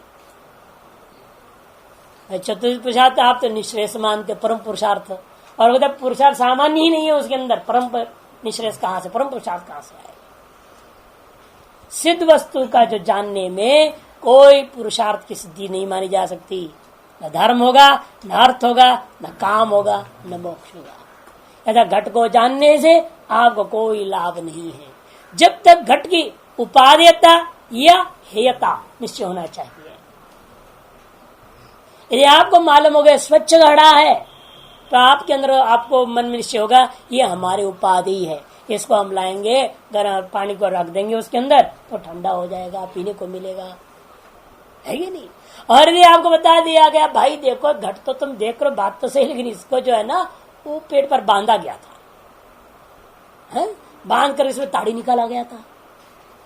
Speaker 1: चतुर्थ पुरुषार्थ आप तो निश्रेष मानते, परम पुरुषार्थ, और वो पुरुषार्थ सामान्य ही नहीं है उसके अंदर, परम निश्रेष कहां से, परम पुरुषार्थ कहां से आए? सिद्ध वस्तु का जो जानने में कोई पुरुषार्थ की सिद्धि नहीं मानी जा सकती। न धर्म होगा, न अर्थ होगा, न काम होगा, न मोक्ष होगा। ऐसा घट को जानने से आपको कोई लाभ नहीं है जब तक घट की उपादेयता या हेयता निश्चय होना चाहिए। यदि आपको मालूम हो गया स्वच्छ घड़ा है तो आपके अंदर आपको मन में निश्चय होगा ये हमारे उपाधि है, इसको हम लाएंगे, गर्म पानी को रख देंगे उसके अंदर तो ठंडा हो जाएगा, पीने को मिलेगा, है कि नहीं? और यदि आपको बता दिया गया भाई देखो घट तो तुम देख रहे हो, बात तो सही, लेकिन इसको जो है ना वो पेड़ पर बांधा गया था, है? बांध कर इसमें ताड़ी निकाला गया था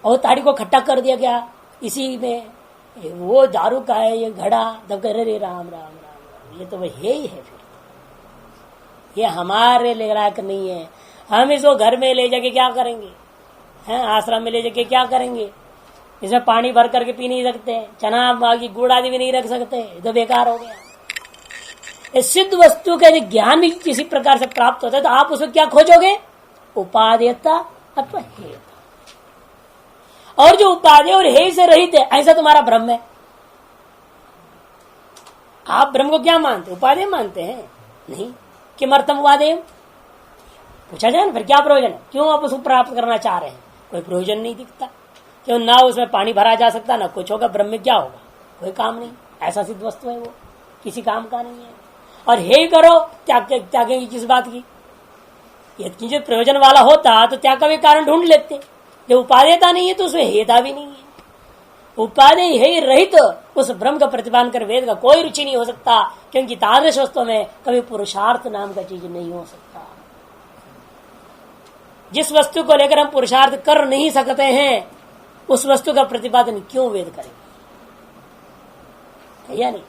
Speaker 1: और ताड़ी को खट्टा कर दिया गया इसी में, वो दारू का है ये घड़ा, तब कह रहे राम राम राम राम, ये तो वही ही है, फिर ये हमारे लायक नहीं है। हम इसको घर में ले जाके क्या करेंगे, हैं? आश्रम में ले जाके क्या करेंगे? इसमें पानी भर करके पी नहीं सकते, चना बागी गुड़ आदि भी नहीं रख सकते, तो बेकार हो गया। इस सिद्ध वस्तु का यदि ज्ञान भी किसी प्रकार से प्राप्त होता है तो आप उसमें क्या खोजोगे? उपादेयता अथवा हेयता। और जो उपादेय और हेय से रहित है ऐसा तुम्हारा ब्रह्म है। आप ब्रह्म को क्या मानते? उपादेय मानते हैं? नहीं। किमर्थम उपादेय पूछा जाए ना, फिर क्या प्रयोजन है? क्यों आप उसको प्राप्त करना चाह रहे हैं? कोई प्रयोजन नहीं दिखता। क्यों? ना उसमें पानी भरा जा सकता, ना कुछ होगा, ब्रह्म में क्या होगा? कोई काम नहीं। ऐसा सिद्ध वस्तु है, वो किसी काम का नहीं है। और हे करो, त्यागेंगे किस बात की? यदि प्रयोजन वाला होता तो त्याग का भी कारण ढूंढ लेते। जब उपादेयता नहीं है तो उसमें हेता भी नहीं है। उपादेय हे रहित उस ब्रह्म का प्रतिपादन कर वेद का कोई रुचि नहीं हो सकता, क्योंकि तादृश वस्तु में कभी पुरुषार्थ नाम का चीज नहीं हो सकता। जिस वस्तु को लेकर हम पुरुषार्थ कर नहीं सकते हैं उस वस्तु का प्रतिपादन क्यों वेद करेंगे? या नहीं?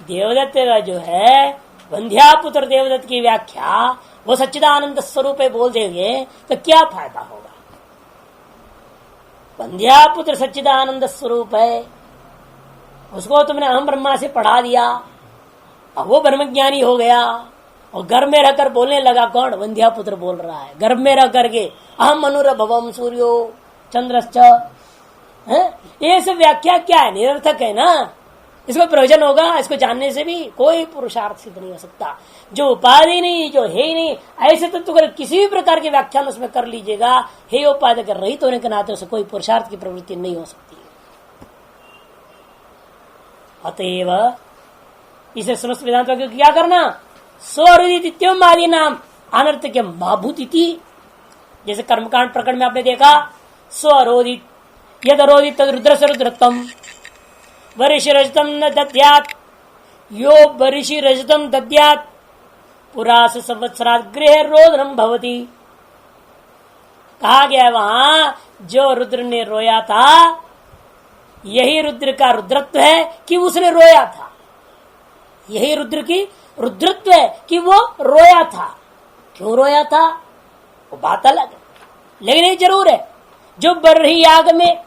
Speaker 1: देवदत्त का जो है वंध्यापुत्र देवदत्त की व्याख्या वो सच्चिदानंद स्वरूप बोल देंगे तो क्या फायदा होगा? वंध्यापुत्र सच्चिदानंद स्वरूप है, उसको तुमने अहम ब्रह्मा से पढ़ा दिया, अब वो ब्रह्मज्ञानी हो गया और गर्भ में रहकर बोलने लगा। कौन? वंध्यापुत्र बोल रहा है गर्भ में रह करके, अहम मनुरभवम सूर्यो चंद्रश्च। ये सब व्याख्या क्या है? निरर्थक है ना। इसको प्रयोजन होगा? इसको जानने से भी कोई पुरुषार्थ सिद्ध नहीं हो सकता। जो उपाधि नहीं, जो है नहीं, ऐसे तो अगर किसी भी प्रकार के व्याख्यान उसमें कर लीजिएगा, हे उपाधि कर रहित होने के नाते उसे कोई पुरुषार्थ की प्रवृत्ति नहीं हो सकती। अतएव इसे समस्त वेदांत को क्या करना? स्वरुदित्यम आदि नाम अनर्थ के माभूति। जैसे कर्मकांड प्रकरण में आपने देखा, स्वरोदित यद अरोदित तद रुद्र से रुद्रत्तम वरिषि रजतम न दद्यात् यो वरिषि रजतम दद्यात् पुरास संवत्सरात् गृह रोदनम भवति। कहा गया वहां जो रुद्र ने रोया था यही रुद्र का रुद्रत्व है कि उसने रोया था। यही रुद्र की रुद्रत्व है कि वो रोया था। क्यों रोया था वो बात अलग है, लेकिन ये जरूर है जो बर्ही याग में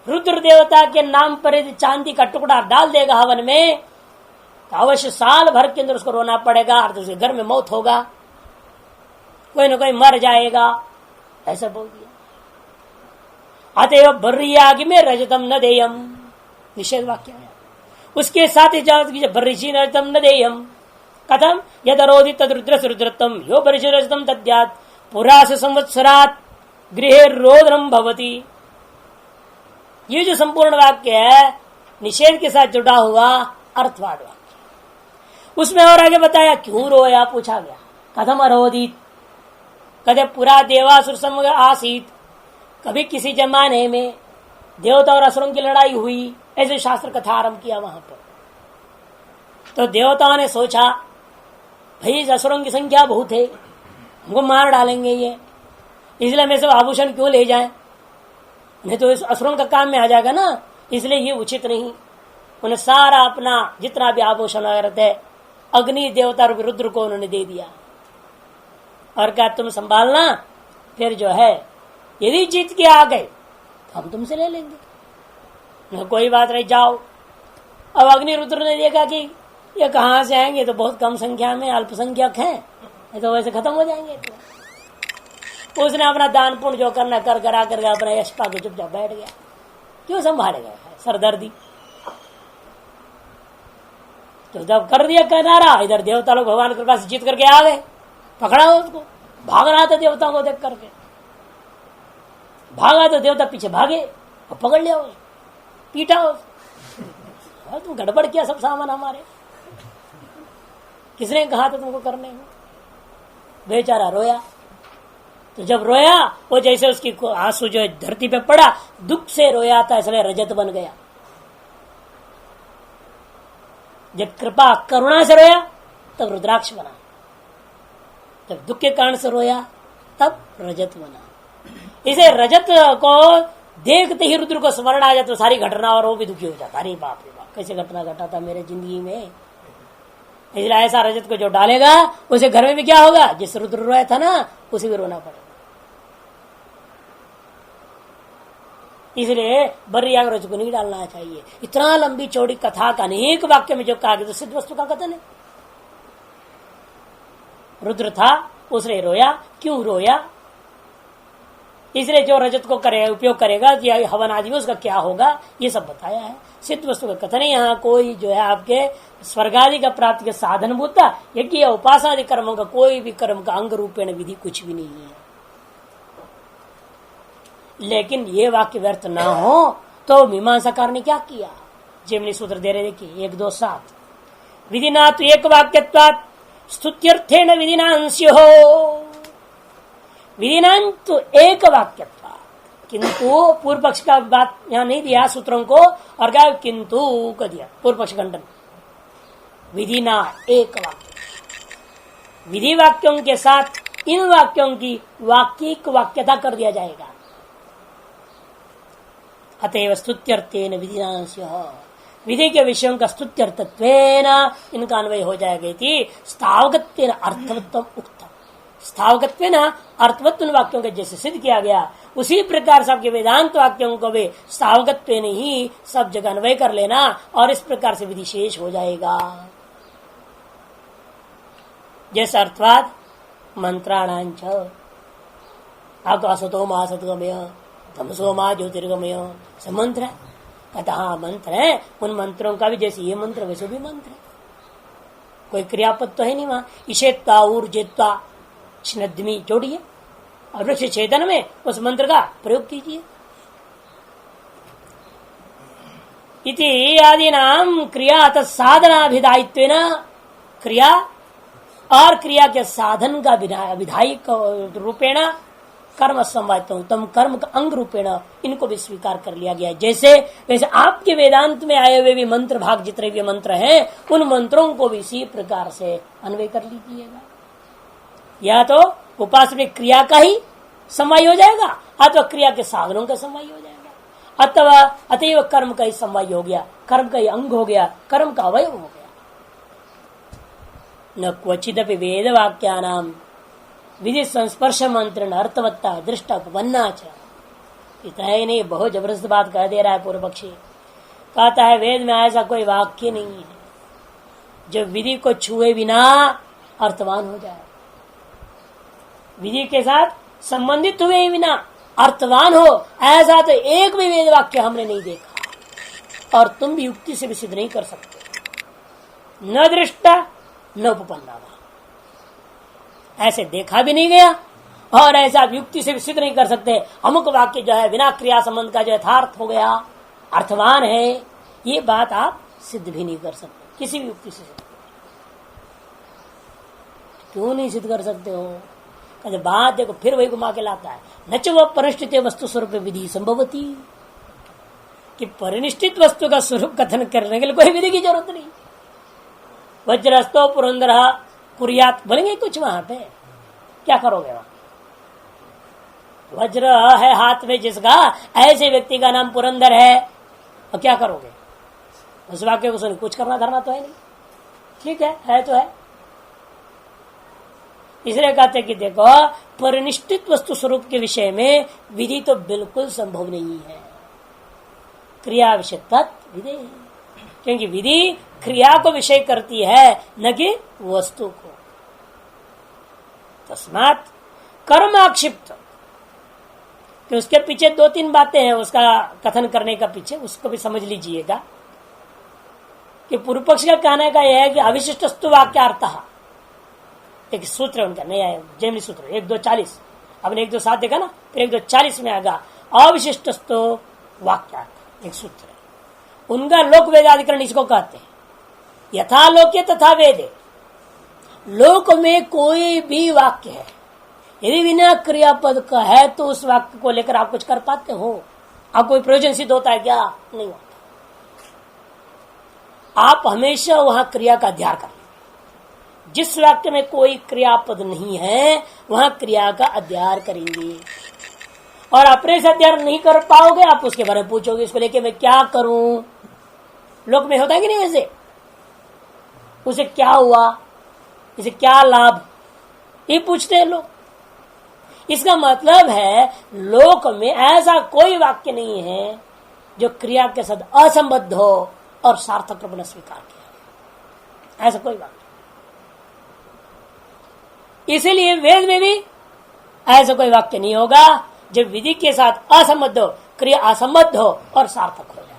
Speaker 1: रुद्र देवता के नाम पर यदि चांदी का टुकड़ा डाल देगा हवन में तो अवश्य साल भर के अंदर उसको रोना पड़ेगा और उसके घर में मौत होगा, कोई ना कोई मर जाएगा, ऐसा बोल दिया। अतएव बर्री आग में रजतम न देयम, निषेध वाक्य है। उसके साथ ही बर्रिशी रजतम न देयम कथम यद अरोधि तद रुद्र से रुद्रत्तम यो बर्रिशी रजतम दद्यात् पुरास संवत्सरात् गृहे रोदनम भवति। ये जो संपूर्ण वाक्य है निषेध के साथ जुड़ा हुआ अर्थवाद वाक्य। उसमें और आगे बताया क्यों रोया, पूछा गया कथम अरोदित, कदे पुरा देवासुर समग आसीत, कभी किसी जमाने में देवता और असुरों की लड़ाई हुई, ऐसे शास्त्र कथा आरंभ किया वहां पर। तो देवताओं ने सोचा भाई असुरों की संख्या बहुत है, हमको मार डालेंगे ये, इसलिए हमें सब आभूषण क्यों ले जाएं, नहीं तो इस असुरों का काम में आ जाएगा ना, इसलिए ये उचित नहीं। उन्हें सारा अपना जितना भी आभूषण वगैरह थे अग्नि देवता रुद्र को उन्होंने दे दिया और कहा तुम संभालना, फिर जो है यदि जीत के आ गए तो हम तुमसे ले लेंगे, न कोई बात नहीं, जाओ। अब अग्नि रुद्र ने देखा कि ये कहां से आएंगे, तो बहुत कम संख्या में अल्पसंख्यक हैं, तो वैसे खत्म हो जाएंगे। तो उसने अपना दान पुण्य जो करना कर करा करके अपना यश पा के चुपचाप बैठ गया। क्यों संभालेगा, सरदर्दी। तो जब कर दिया किनारा, इधर देवता लोग भगवान के पास जीत करके आ गए, पकड़ा उसको, भाग रहा था देवताओं को देख करके, भागा तो देवता पीछे भागे और पकड़ लिया उसको, पीटा उसको। तुम गड़बड़ किया सब सामान हमारे, किसने कहा था तुमको करने को? बेचारा रोया। तो जब रोया वो जैसे उसकी आंसू जो धरती पे पड़ा, दुख से रोया था, इसलिए रजत बन गया। जब कृपा करुणा से रोया तब रुद्राक्ष बना, जब दुख के कारण से रोया तब रजत बना। इसे रजत को देखते ही रुद्र को स्मरण आ जाता, तो सारी घटना और वो भी दुखी हो जाता, अरे बाप रे बाप कैसे घटना घटा था मेरे जिंदगी में। इसलिए ऐसा रजत को जो डालेगा उसे घर में भी क्या होगा, जिस रुद्र रोया था ना उसे भी रोना पड़ेगा। इसलिए बर्रिया रज को नहीं डालना चाहिए। इतना लंबी चौड़ी कथा का अनेक वाक्य में जो कहा गया तो सिद्ध वस्तु का कथन है। रुद्र था, उसने रोया, क्यों रोया? इसलिए जो रजत को करेगा, उपयोग करेगा या हवन आदि में उसका क्या होगा, ये सब बताया है। सिद्ध वस्तु का कथन है। यहाँ कोई जो है आपके स्वर्गादि का प्राप्ति के साधन भूता यज्ञ उपासना आदि कर्मों का कोई भी कर्म का अंग रूपेण विधि कुछ भी नहीं है। लेकिन ये वाक्य व्यर्थ ना हो तो मीमांसाकार ने क्या किया? जेमनी सूत्र दे रहे देखिए 1-2-7 विधिना तो एक वाक्यत्वात् स्तुत्यर्थेन विधिना अंश्यो विधिनां तो एक वाक्यत्वात्, किंतु पूर्व पक्ष का बात यहाँ नहीं दिया सूत्रों को और क्या किंतु को दिया पूर्व पक्ष खंडन। विधिना एक वाक्य, विधि वाक्यों के साथ इन वाक्यों की वाक्यिक वाक्यता कर दिया जाएगा। अतएव स्तुत्यर्थेन विधिनांश्यः, विधि के विषयों का स्तुत्यर्थत्वेन इनका अन्वय हो जाएगा। स्थावगत्वेन अर्थवत्वम उक्तम, स्थावगत्वेन अर्थवत्व वाक्यों के जैसे सिद्ध किया गया उसी प्रकार से आपके वेदांत वाक्यों को भी स्थावगत्वेन ही सब जगह अन्वय कर लेना और इस प्रकार से विधि शेष हो जाएगा। जैसे अर्थवाद मंत्राणांच आपको असतो मा सतगमय तमसो मा ज्योतिर्गमय सब मंत्र है। कहता हाँ मंत्र है, उन मंत्रों का भी जैसे ये मंत्र वैसे भी मंत्र है, कोई क्रियापद तो है नहीं वहां। इशेत्ता ऊर्जेत्ता छिन्नद्मी जोड़िए और वृक्ष छेदन में उस मंत्र का प्रयोग कीजिए। इति आदि नाम क्रिया तत्साधनाभिधायित्वेन, क्रिया और क्रिया के साधन का विधायक रूपेण कर्म समवायित्वम, तम कर्म का अंग रूपेण इनको भी स्वीकार कर लिया गया। जैसे वैसे आपके वेदांत में आए हुए भी मंत्र भाग जितने भी मंत्र हैं उन मंत्रों को भी इसी प्रकार से अन्वय कर लीजिएगा। या तो उपासना क्रिया का ही समवाय हो जाएगा अथवा क्रिया के साधनों का समवाय हो जाएगा अथवा अतएव कर्म का ही समवाय हो गया, कर्म का ही अंग हो गया, कर्म का अवयव हो गया। न क्वचिदपि वेद वाक्यानाम विधि संस्पर्श मंत्र अर्थवत्ता दृष्टा उपन्ना। इतना ही नहीं, बहुत जबरदस्त बात कह दे रहा है पूर्व पक्षी। कहता है वेद में ऐसा कोई वाक्य नहीं है जो विधि को छुए बिना अर्थवान हो जाए, विधि के साथ संबंधित हुए बिना अर्थवान हो, ऐसा तो एक भी वेद वाक्य हमने नहीं देखा और तुम भी युक्ति से भी सिद्ध नहीं कर सकते। न दृष्टा न उपपन्ना, ऐसे देखा भी नहीं गया और ऐसा आप युक्ति से भी सिद्ध नहीं कर सकते। अमुक वाक्य जो है बिना क्रिया संबंध का जो यथार्थ हो गया, अर्थवान है, ये बात आप सिद्ध भी नहीं कर सकते किसी भी युक्ति से। क्यों नहीं सिद्ध कर सकते हो? कहते बात देखो फिर वही घुमा के लाता है। नच वह परिष्ठित वस्तु स्वरूप विधि संभवती, कि परिनिष्ठित वस्तु का स्वरूप कथन करने के लिए कोई विधि की जरूरत नहीं। वज्रस्तो पुरंदर कुरियात बोलेंगे कुछ वहां पे, क्या करोगे वहां? वज्र है हाथ में जिसका, ऐसे व्यक्ति का नाम पुरंदर है, और क्या करोगे? उस वाक्य को सुन कुछ करना धरना तो है नहीं। ठीक है तो है। इसलिए कहते कि देखो परिनिष्ठित वस्तु स्वरूप के विषय में विधि तो बिल्कुल संभव नहीं है। क्रिया विषय तत्व विधि, क्योंकि विधि क्रिया को विषय करती है न कि वस्तु को। तस्मात् कर्म आक्षिप्त, कि उसके पीछे 2-3 बातें हैं उसका कथन करने का पीछे, उसको भी समझ लीजिएगा। कि पूर्व पक्ष का कहने का यह है कि अविशिष्टस्तु वाक्यार्थः, एक सूत्र उनका नहीं आया, जैमिनी सूत्र 1-2-40, आपने 1-2-7 देखा ना, फिर 1-2-40 में आएगा अविशिष्टस्तु वाक्यार्थ, एक सूत्र है उनका। लोक वेदाधिकरण इसको कहते हैं। यथा लोके तथा वेदे, लोक में कोई भी वाक्य है यदि बिना क्रियापद का है तो उस वाक्य को लेकर आप कुछ कर पाते हो? आप कोई प्रयोजन सिद्ध होता है क्या? नहीं होता। आप हमेशा वहां क्रिया का अध्ययन करें। जिस वाक्य में कोई क्रियापद नहीं है वहां क्रिया का अध्ययन करेंगे, और अपने से अध्ययन नहीं कर पाओगे आप उसके बारे में पूछोगे, इसको लेके मैं क्या करूं? लोक में होता है कि नहीं ऐसे? उसे क्या हुआ, इसे क्या लाभ, ये पूछते हैं लोग। इसका मतलब है लोक में ऐसा कोई वाक्य नहीं है जो क्रिया के साथ असंबद्ध हो और सार्थक रूप में स्वीकार किया, ऐसा कोई वाक्य। इसीलिए वेद में भी ऐसा कोई वाक्य नहीं होगा जो विधि के साथ असंबद्ध हो, क्रिया असंबद्ध हो और सार्थक हो जाए।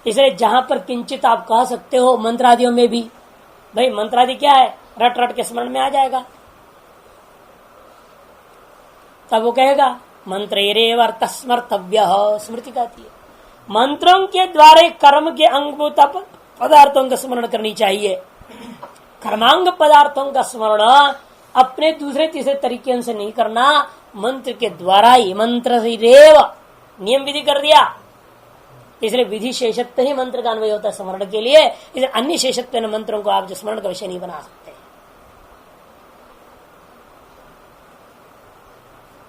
Speaker 1: इसलिए जहां पर किंचित आप कह सकते हो मंत्रादियों में भी, भाई मंत्रादि क्या है, रट रट के स्मरण में आ जाएगा, तब वो कहेगा मंत्रेरेव अर्थ स्मर्तव्य, स्मृति कहती है मंत्रों के द्वारा कर्म के अंगभूत पदार्थों का स्मरण करनी चाहिए। कर्मांग पदार्थों का स्मरण अपने दूसरे तीसरे तरीके से नहीं करना, मंत्र के द्वारा ही, मंत्र से रेव नियम विधि कर दिया। इसलिए विधि शेषत्व ही मंत्र का अन्वय होता है स्मरण के लिए, इसलिए अन्य शेषत्व मंत्रों को आप जो स्मरण का विषय नहीं बना सकते।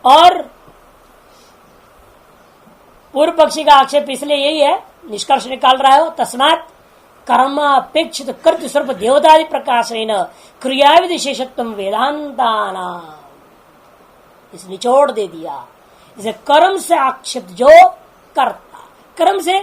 Speaker 1: और पूर्व पक्षी का आक्षेप इसलिए यही है, निष्कर्ष निकाल रहा है, तस्मात् कर्मापेक्षित कर्तृ स्वरूप देवतादि प्रकाशन क्रिया विशेषत्व वेदांताना, इस निचोड़ दे दिया। इसे कर्म से आक्षेप जो कर्ता, कर्म से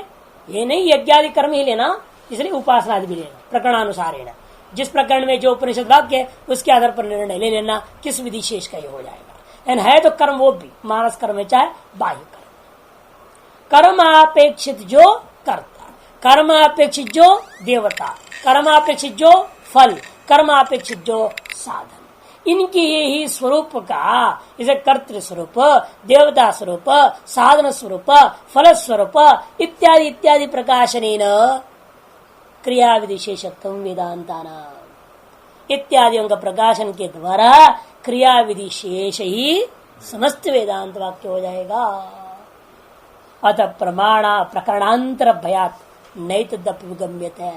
Speaker 1: ये नहीं यज्ञादि कर्म ही लेना, इसलिए उपासना भी लेना प्रकरणानुसार लेना। जिस प्रकरण में जो उपनिषद वाक्य है उसके आधार पर निर्णय ले लेना किस विधि शेष का ये हो जाएगा। एंड है तो कर्म वो भी मानस कर्म है चाहे बाह्य कर्म, कर्मापेक्षित जो कर्ता, कर्मापेक्षित जो देवता, कर्मापेक्षित जो फल, कर्मापेक्षित जो साधन, इनकी ही स्वरूप का, इसे कर्तृ स्वरूप, देवता स्वरूप, साधन स्वरूप, फल स्वरूप इत्यादि इत्यादि प्रकाशनेन क्रिया विशेषत्व वेदांताना, इत्यादियों का प्रकाशन के द्वारा क्रिया विशेष ही समस्त वेदांत वाक्य हो जाएगा। अतः प्रमाणा प्रकरणांतर भयात नैतदप्यगम्यते।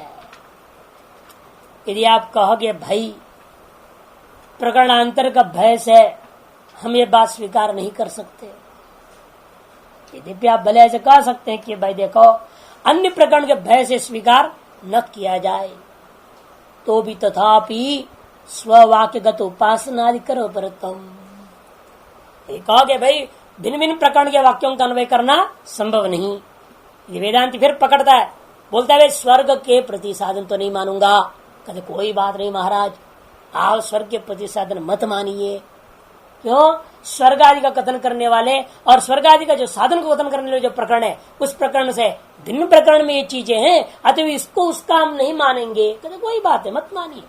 Speaker 1: यदि आप कहोगे भाई प्रकरणांतर का भय से हम ये बात स्वीकार नहीं कर सकते, यद्यपि आप भले ऐसे कह सकते हैं कि भाई देखो अन्य प्रकरण के भय से स्वीकार न किया जाए, तो भी तथापि स्ववाक्यगत उपासना करो परतम। कहोगे भाई भिन्न भिन्न प्रकरण के वाक्यों का अन्वय करना संभव नहीं, ये वेदांति फिर पकड़ता है, बोलता है स्वर्ग के प्रति साधन तो नहीं मानूंगा। कहते कोई बात नहीं महाराज, आप स्वर्ग के प्रति साधन मत मानिए। क्यों? स्वर्ग आदि का कथन करने वाले और स्वर्ग आदि का जो साधन को कथन करने वाले जो प्रकरण है, उस प्रकरण से भिन्न प्रकरण में ये चीजें हैं, अतः इसको उसका हम नहीं मानेंगे। कहते कोई बात है, मत मानिए,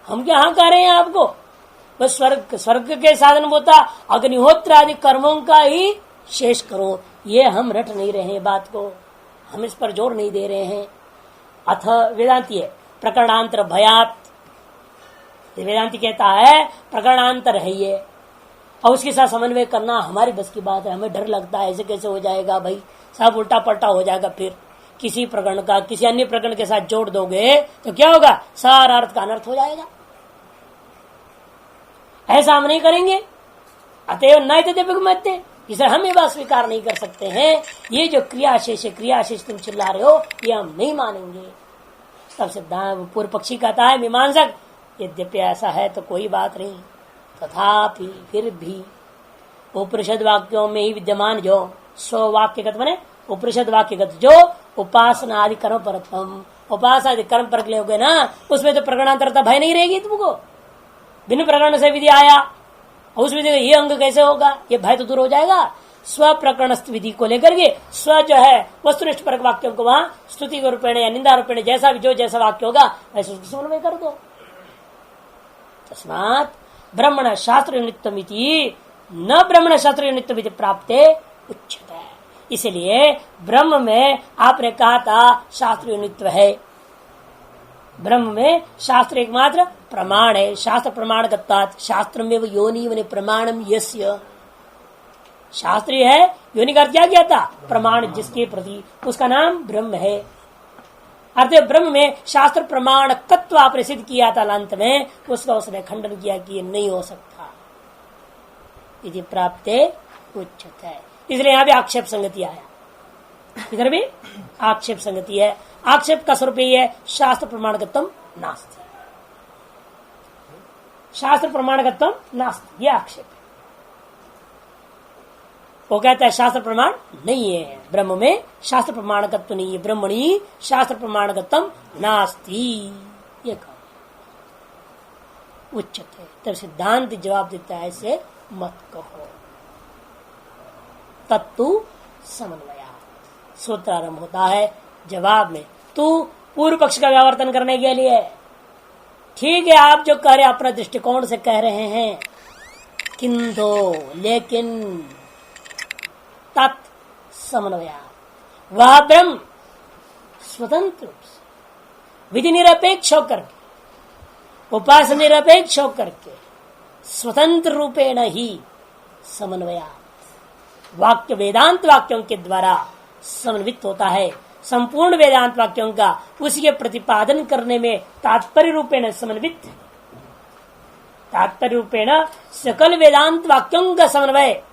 Speaker 1: हम क्या कह रहे हैं आपको, बस स्वर्ग के साधन होता अग्निहोत्र आदि कर्मों का ही शेष करो, ये हम रट नहीं रहे हैं बात को, हम इस पर जोर नहीं दे रहे हैं। अथ वेदांति है प्रकरणांतर भयात, वेदांति कहता है प्रकरणांतर है ये, और उसके साथ समन्वय करना हमारी बस की बात है, हमें डर लगता है ऐसे कैसे हो जाएगा भाई, सब उल्टा पलटा हो जाएगा, फिर किसी प्रकरण का किसी अन्य प्रकरण के साथ जोड़ दोगे तो क्या होगा, सारा अर्थ का अनर्थ हो जाएगा। ऐसा हम नहीं करेंगे, अतएव नैतद्यपगम्यते, इसे हम ये बात स्वीकार नहीं कर सकते हैं। ये जो क्रियाशेष है, क्रियाशेष तुम चिल्ला रहे हो, ये हम नहीं मानेंगे। सब सिद्धांत पूर्व पक्षी कहता है मीमांसक यद्यपि ऐसा है तो कोई बात नहीं, तथापि फिर भी उपनिषद वाक्यों में ही विद्यमान जो स्ववाक्यगत बने उपनिषद वाक्यगत जो उपासना आदि कर्म परतम, उपासना आदि कर्म पर हो गए ना, उसमें तो प्रकरणांतरता भय नहीं रहेगी तुमको। भिन्न प्रकरण से विधि आया और उस विधि का ये अंग कैसे होगा, ये भय तो दूर हो जाएगा। स्व प्रकरण विधि को लेकर के स्व जो है वस्तुनिष्ठ परक वाक्यों को वहां स्तुति के रूपेण या निंदा रूपेण जैसा भी जो जैसा वाक्य होगा वैसे उसको समन्वय कर दो। तस्मात् ब्रह्मण शास्त्र नित्यमिति न ब्रह्मण शास्त्र नित्यमिति प्राप्ते उच्यते। इसलिए ब्रह्म में आपने कहा था शास्त्रीय नित्य है, ब्रह्म में शास्त्र एकमात्र प्रमाण है, शास्त्र प्रमाण गत्तात् शास्त्र में योनि मने प्रमाणम यस्य, शास्त्रीय है, योनि का अर्थ क्या किया था, प्रमाण जिसके प्रति, उसका नाम ब्रह्म है। अर्थात ब्रह्म में शास्त्र प्रमाण तत्व आपने सिद्ध किया था अंत में, उसका उसने खंडन किया कि ये नहीं हो सकता, यदि प्राप्ते उच्यते। इसलिए यहाँ भी आक्षेप संगति आया, इधर भी आक्षेप संगति है। आक्षेप का स्वरूप यही है शास्त्र प्रमाणगतम नास्ति। शास्त्र प्रमाणगत्व नास्ति, यह आक्षेप है। वो कहता है शास्त्र प्रमाण नहीं है, ब्रह्म में शास्त्र प्रमाणगत्व नहीं है, ब्रह्मणी शास्त्र प्रमाणगत्व नास्ति, ये कहा उच्चते। तब सिद्धांत जवाब देता है ऐसे मत कहो। तत्तु समन्वया, सूत्र आरंभ होता है जवाब में, तू पूर्व पक्ष का व्यावर्तन करने के लिए ठीक है, आप जो कह रहे अपना दृष्टिकोण से कह रहे हैं, किंतु लेकिन तत् समन्वया, वह ब्रह्म स्वतंत्र रूप से विधि निरपेक्ष होकर के, उपासना निरपेक्ष होकर के, स्वतंत्र रूपेण ही समन्वया वाक्य वेदांत वाक्यों के द्वारा समन्वित होता है। संपूर्ण वेदांत वाक्यों का उसके प्रतिपादन करने में तात्पर्य रूपेण समन्वित, तात्पर्य रूपेण सकल वेदांत वाक्यों का समन्वय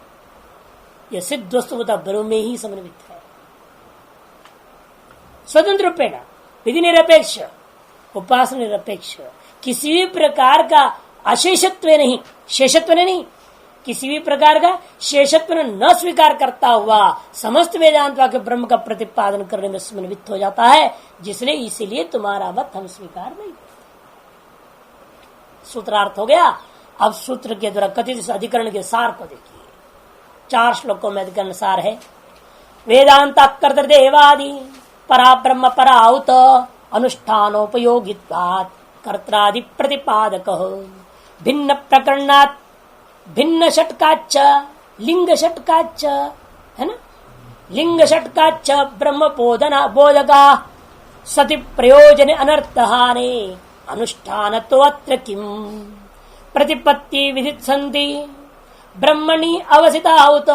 Speaker 1: यह सिद्ध वस्तुतः ब्रह्म में ही समन्वित है। स्वतंत्र रूपेण विधि निरपेक्ष, उपासना निरपेक्ष, किसी भी प्रकार का अशेषत्व नहीं, शेषत्व नहीं, किसी भी प्रकार का शेषत्व न स्वीकार करता हुआ समस्त वेदांत वाक्य ब्रह्म का प्रतिपादन करने में समन्वित हो जाता है, जिसने इसीलिए तुम्हारा मत हम स्वीकार नहीं करते। सूत्रार्थ हो गया। अब सूत्र के द्वारा कथित इस अधिकरण के सार को देखिए। 4 श्लोकों में अधिकरण सार है। वेदांत कर्तृदेवादि परा ब्रह्म पराउत अनुष्ठानोपयोगित्वात् कर्त्रादि प्रतिपादक भिन्न प्रकरणात् भिन्न षटकाच्च लिंग षटकाच्च, है ना, लिंग षटकाच्च ब्रह्म बोधना बोधका सति प्रयोजन अनर्थहाने अनुष्ठान तो अत्र किम प्रतिपत्ति विदित संति ब्रह्मणि अवसिताहुत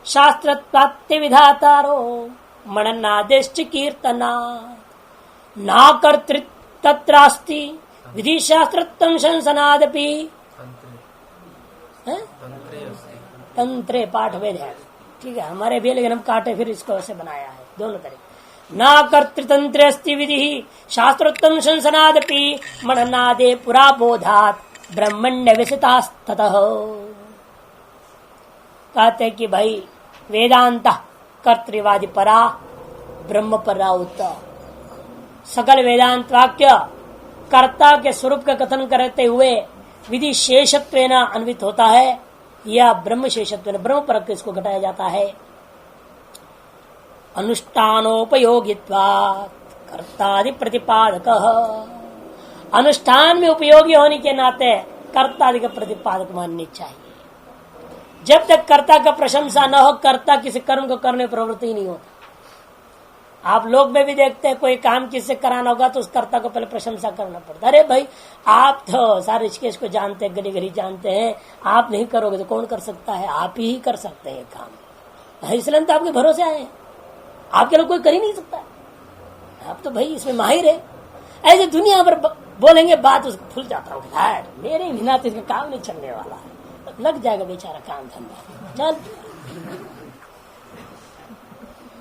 Speaker 1: शास्त्रत्वात्य विधातारो मननादेश्च कीर्तना ना कर्तृत्वत्रास्ति विधि शास्त्रत्वं शंसनादपि तंत्रे पाठ वेद है, ठीक है हमारे भी, लेकिन हम काटे फिर इसको ऐसे बनाया है दोनों तरह। ना कर्तृतंत्र अस्ति विधि शास्त्रोत्तम शंसनादपि मननादे पुरा बोधात ब्रह्मण्य विसितास्ततः। कहते कि भाई वेदांत कर्तृवादी परा ब्रह्म परा उत्तर, सकल वेदांत वाक्य कर्ता के स्वरूप का कथन करते हुए विधि शेषत्व अन्वित होता है, या ब्रह्म शेषत्व ब्रह्म पर इसको घटाया जाता है। अनुष्ठानोपयोगित्वात् कर्तादि प्रतिपादक, अनुष्ठान में उपयोगी होने के नाते कर्तादि का प्रतिपादक मानने चाहिए। जब तक कर्ता का प्रशंसा न हो, कर्ता किसी कर्म को करने प्रवृत्ति नहीं होता। आप लोग में भी देखते हैं, कोई काम किससे कराना होगा तो उस कर्ता को पहले प्रशंसा करना पड़ता। अरे भाई आप तो सारे ऋषिकेश को जानते हैं, गली गली जानते हैं, आप नहीं करोगे तो कौन कर सकता है, आप ही कर सकते हैं काम, इसलिए तो आपके भरोसे आए हैं, आपके लोग कोई कर ही नहीं सकता, आप तो भाई इसमें माहिर है। ऐसे दुनिया भर बोलेंगे बात, उसको भूल जाता हूँ, मेरे बिना तो इसका काम नहीं चलने वाला है, लग जाएगा बेचारा काम धंधा चल।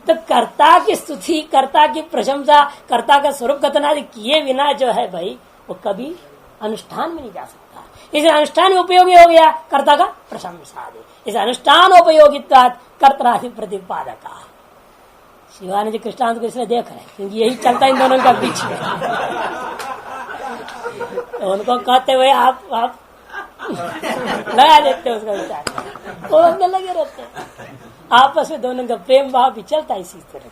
Speaker 1: तो कर्ता की स्तुति, कर्ता की प्रशंसा, कर्ता का स्वरूप कथन आदि किए बिना जो है भाई वो कभी अनुष्ठान में नहीं जा सकता। इसे अनुष्ठान में उपयोगी हो गया कर्ता का प्रशंसा आदि, इसे अनुष्ठान उपयोगित्वा कर्तादि प्रतिपादक। शिवानंद जी कृष्णांत को इसलिए देख रहे हैं क्योंकि यही चलता है इन दोनों का बीच में। तो उनको कहते हुए आप लगा देते उसका विचार, वो अंदर लगे रहते हैं, आपस में दोनों का प्रेम भाव भी चलता है इसी तरह।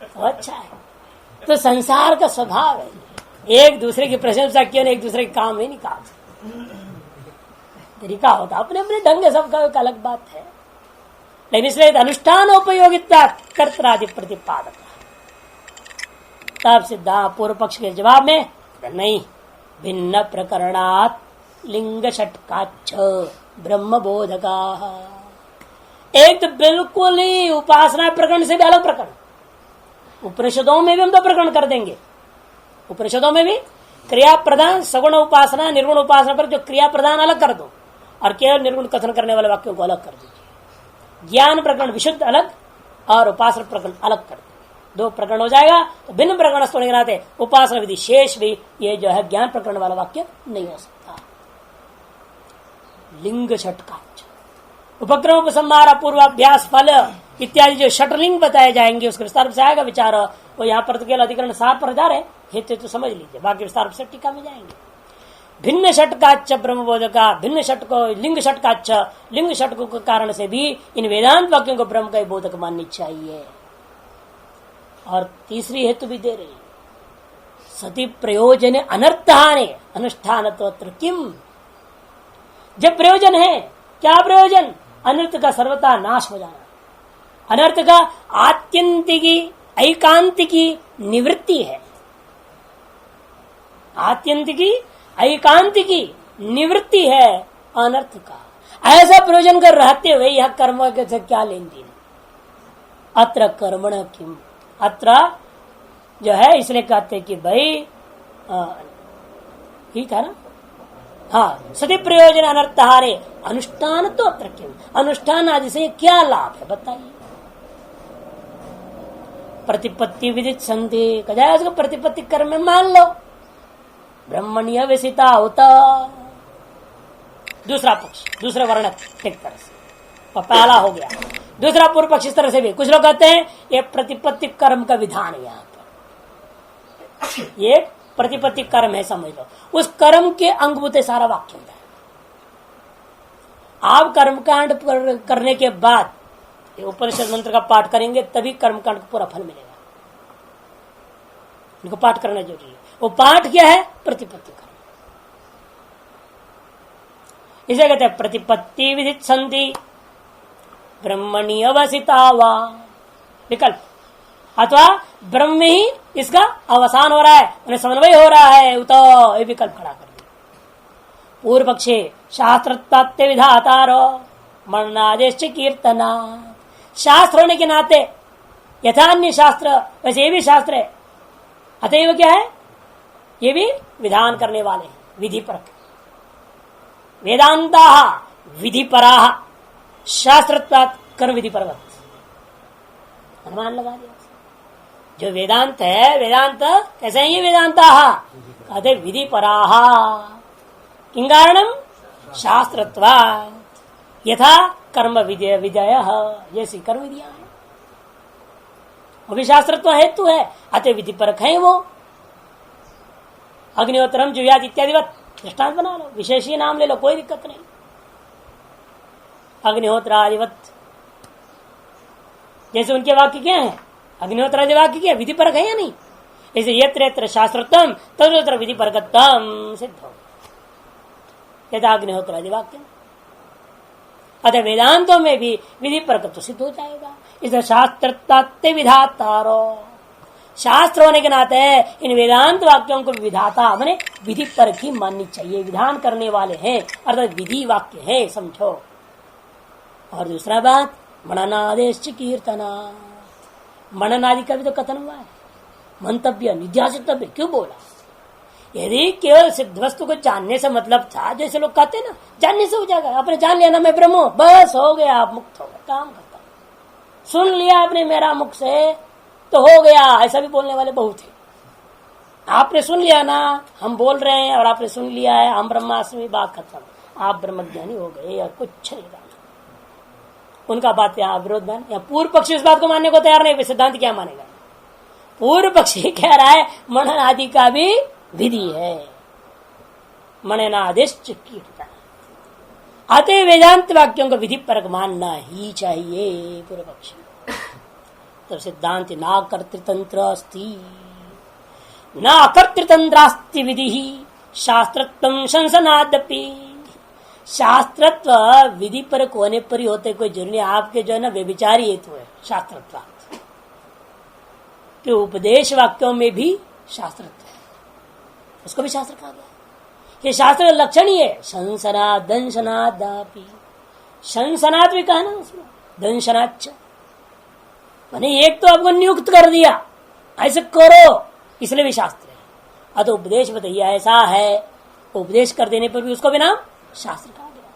Speaker 1: तो अच्छा है, तो संसार का स्वभाव है एक दूसरे की प्रशंसा क्यों नहीं, एक दूसरे के काम ही निकाल तरीका होता, अपने अपने ढंग से सबका एक अलग बात है। लेकिन इसलिए अनुष्ठान उपयोगिता कर्तादि प्रतिपादक। तब सिद्धा पूर्व पक्ष के जवाब में नहीं, भिन्न प्रकरणात् लिंग षटकाच्च ब्रह्म बोधका। एक तो बिल्कुल ही उपासना प्रकरण से भी अलग प्रकरण, उपनिषदों में भी हम तो प्रकरण कर देंगे, उपनिषदों में भी क्रिया प्रधान सगुण उपासना निर्गुण उपासना पर जो क्रिया प्रधान अलग कर दो और केवल निर्गुण कथन करने वाले वाक्यों को अलग कर दीजिए। ज्ञान प्रकरण विशुद्ध अलग और उपासना प्रकरण अलग कर दो। दो प्रकरण हो जाएगा तो भिन्न प्रकरण होने के नाते उपासना विधि शेष भी ये जो है ज्ञान प्रकरण वाला वाक्य नहीं हो सकता। लिंग षटकाच उपक्रम उपसंहार पूर्वाभ्यास फल इत्यादि जो षटलिंग बताए जाएंगे उसके विस्तार से आएगा विचार। वो यहाँ पर केवल अधिकरण सार पर जा रहे हेतु तो समझ लीजिए, बाकी विस्तार से टीका में जाएंगे। भिन्न षटकाच ब्रह्मबोध का भिन्न षटको लिंग षटकाच लिंग षटकों के कारण से भी इन वेदांत वाक्यों को ब्रह्म का बोधक माननी चाहिए। और तीसरी हेतु भी दे रही सती प्रयोजन अनर्थहाने अनुष्ठान तो किम। जब प्रयोजन है क्या प्रयोजन? अनर्थ का सर्वथा नाश हो जाना, अनर्थ का आत्यंतिकी ऐकांतिकी निवृत्ति है। आत्यंतिकी ऐकांतिकी निवृत्ति है अनर्थ का। ऐसा प्रयोजन कर रहते हुए यह कर्म से क्या लेन देन? अत्र कर्मण किम, अत्र जो है इसलिए कहते कि भाई ठीक है ना। हाँ, सती प्रयोजन अनर्थहारे अनुष्ठान तो अत्र किम, अनुष्ठान आदि से क्या लाभ है बताइए। प्रतिपत्ति विदित संधि कदा उसको प्रतिपत्ति कर्म में मान लो ब्रह्मण्य व्यसिता होता। दूसरा पक्ष दूसरा वर्णक एक तरह से पहला हो गया, दूसरा पूर्व पक्ष इस तरह से भी कुछ लोग कहते हैं ये प्रतिपत्ति कर्म का विधान है। यहाँ पर ये प्रतिपत्ति कर्म है समझ लो, उस कर्म के अंगभूत सारा वाक्य होता है। आप कर्मकांड करने के बाद उपनिषद मंत्र का पाठ करेंगे तभी कर्मकांड को पूरा फल मिलेगा। इनको पाठ करना जरूरी है। वो पाठ क्या है? प्रतिपत्ति कर्म। इसे कहते हैं प्रतिपत्ति विदित संधि ब्रह्मणी अवसिता वा विकल्प, अथवा ब्रह्म में ही इसका अवसान हो रहा है, उन्हें समन्वय हो रहा है तो ये विकल्प खड़ा कर दिया। पूर्व पक्षे शास्त्र तत्व विधातारो मरणादेश कीर्तना, शास्त्र होने के नाते यथान्य शास्त्र वैसे ये भी शास्त्र है, अतएव क्या है ये भी विधान करने वाले हैं, विधि परक। वेदांता विधि परा शास्त्रत्वात् कर्म विधि परवत, अनुमान लगा दिया। जो वेदांत है, वेदांत कैसे है ये वेदांता कहते विधि पराह किं कारणम शास्त्रत्वात् यथा कर्म विधेय जैसी कर्म विधियां है वो भी शास्त्रत्व हेतु है, अतः विधि परक है। वो अग्निहोत्रम जुयात इत्यादि दृष्टांत बना लो, विशेषी नाम ले लो, कोई दिक्कत नहीं। अग्निहोत्र आदिवत जैसे उनके वाक्य क्या है, अग्निहोत्र आदि वाक्य क्या विधि परक है या नहीं? जैसे यत्र यत्र शास्त्रत्वम तत्र विधि परकत्वम सिद्ध हो यथा अग्निहोत्र आदि वाक्य। अतः वेदांतों में भी विधि परकत्व सिद्ध हो जाएगा। इसे शास्त्र तत्व विधातारो, शास्त्र होने के नाते इन वेदांत वाक्यों को विधाता माने विधि परक ही माननी चाहिए, विधान करने वाले हैं अर्थात विधि वाक्य है समझो। और दूसरा बात मननादेश कीर्तना, मननादि का भी तो कथन हुआ है, मंतव्य निध्यासितव्य क्यों बोला? यदि केवल सिद्ध वस्तु को जानने से मतलब था, जैसे लोग कहते हैं ना जानने से हो जाएगा, आपने जान लिया ना मैं ब्रह्म हूं, बस हो गया, आप मुक्त हो गए, काम खत्म। सुन लिया आपने मेरा मुख से तो हो गया, ऐसा भी बोलने वाले बहुत है। आपने सुन लिया ना हम बोल रहे हैं और आपने सुन लिया है हम ब्रह्मास्मि, बात खत्म, आप ब्रह्मज्ञानी हो गए या कुछ नहीं जाना। उनका बात यहाँ विरोध बन, यहाँ पूर्व पक्षी इस बात को मानने को तैयार नहीं, सिद्धांत क्या मानेगा? पूर्व पक्षी कह रहा है मनन आदि का भी विधि है, मननादेश कीर्तन, अतः वेदांत वाक्यों को विधि परक मानना ही चाहिए पूर्व पक्षी। तो सिद्धांत ना कर्तृतंत्र अस्ति न अकर्तृतंत्रास्ति विधि शास्त्रत्वं शंसनादपि, शास्त्रत्व विधि परक होने पर ही होते, कोई जरूरी आपके जो है ना व्यभिचारी हेतु है शास्त्रत्व के उपदेश वाक्यों में भी शास्त्रत्व है, उसको भी शास्त्र कहा गया। ये शास्त्र का लक्षण ही है शंसनाद दंशनादापि, शंसनाद भी कहा ना उसमें, दंशनाच माने एक तो आपको नियुक्त कर दिया ऐसे करो, इसलिए भी शास्त्र है। अतः उपदेश बताइए ऐसा है, उपदेश कर देने पर भी उसको भी नाम शास्त्र कहा गया।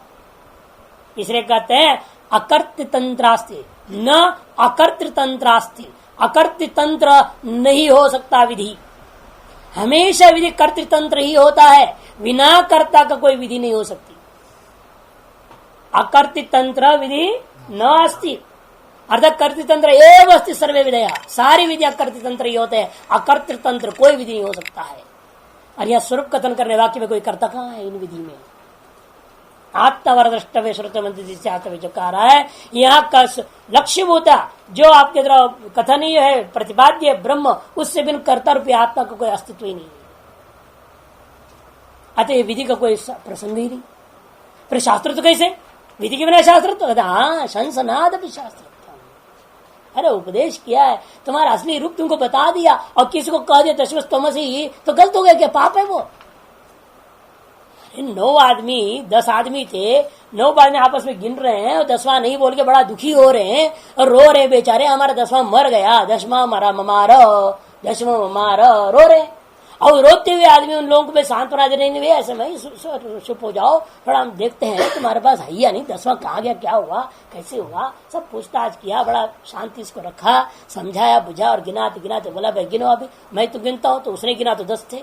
Speaker 1: इसलिए कहते हैं अकर्तृतंत्रास्ति न अकर्तृतंत्रास्ति, अकर्तृतंत्र नहीं हो सकता विधि। हमेशा विधि कर्तृतंत्र ही होता है, बिना कर्ता का कोई विधि नहीं हो सकती। अकर्तृतंत्र विधि न अस्ति, अर्थात कर्तृतंत्र एव अस्ति सर्वे विधया। सारी विधियां कर्तृतंत्र ही होते हैं, अकर्तृतंत्र कोई विधि नहीं हो सकता है। और यह स्वरूप कथन करने वाक्य में कोई कर्ता कहां है इन विधि में? आत्मवर द्रष्टव्य श्रुत मंत्र जो कह रहा है, यहाँ का लक्ष्यभूता जो आपके द्वारा कथनीय है, प्रतिपाद्य ब्रह्म, उससे बिन कर्ता रूपी आत्मा का कोई अस्तित्व ही नहीं है। अतः विधि का कोई प्रसंग ही नहीं। फिर शास्त्र तो कैसे? विधि के बिना शास्त्र तो हाँ, शंसनाद भी शास्त्र। अरे उपदेश किया है, तुम्हारा असली रूप तुमको बता दिया और किसी को कह दिया तस्मस तमसी, तो गलत हो गया क्या? पाप है वो। 9 आदमी 10 आदमी थे, 9 आदमी आपस में गिन रहे हैं और 10वां नहीं बोल के बड़ा दुखी हो रहे हैं और रो रहे बेचारे, हमारा 10वां मर गया, 10वां मरा ममारो, 10वां ममारो, रो रहे। और रोते हुए आदमी उन लोगों को सांत्वना दे रहे, ऐसे भाई चुप हो जाओ, थोड़ा हम देखते हैं तुम्हारे पास है या नहीं, 10वां कहाँ गया, क्या हुआ, कैसे हुआ, सब पूछताछ किया, बड़ा शांति इसको रखा, समझाया बुझा और गिनाते गिनाते बोला भाई गिनो अभी। मैं तो गिनता हूं, तो उसने गिना तो 10 थे।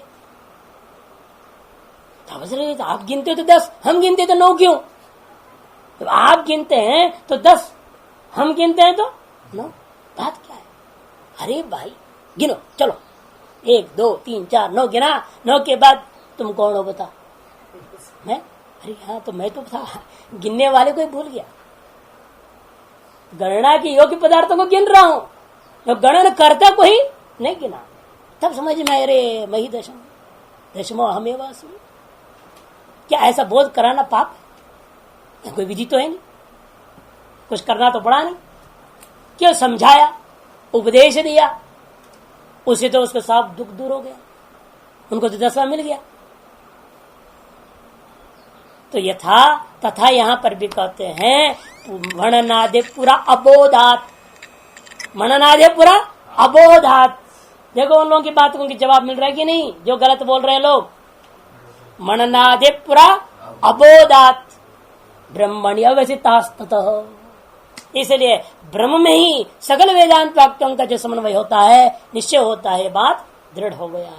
Speaker 1: तो आप गिनते तो 10, हम गिनते तो 9 क्यों? तो आप गिनते हैं तो 10, हम गिनते हैं तो 9, बात क्या है? अरे भाई गिनो, चलो 1 2 3 4 9 गिना, 9 के बाद तुम कौन हो बता? मैं? अरे हाँ, तो मैं तो था, गिनने वाले को ही भूल गया। गणना की योग्य पदार्थों को गिन रहा हूं, तो गणना करता को ही नहीं गिना। तब समझ में अरे मैं ही दशमो हमें वास्मी। क्या ऐसा बोध कराना पाप है? कोई विधि तो है नहीं, कुछ करना तो पड़ा नहीं। क्यों समझाया, उपदेश दिया, उसे तो उसका साफ दुख दूर हो गया, उनको तो 10वां मिल गया। तो यथा तथा यहां पर भी कहते हैं मननादे पूरा अबोधात, मननादे पूरा अबोधात। देखो उन लोगों की बातों की जवाब मिल रहा है कि नहीं, जो गलत बोल रहे हैं लोग। मननादे पूरा अबोधात ब्रह्मण्य अवस्थितः, इसलिए ब्रह्म में ही सकल वेदांत वाक्यों का जो समन्वय होता है, निश्चय होता है, बात दृढ़ हो गया।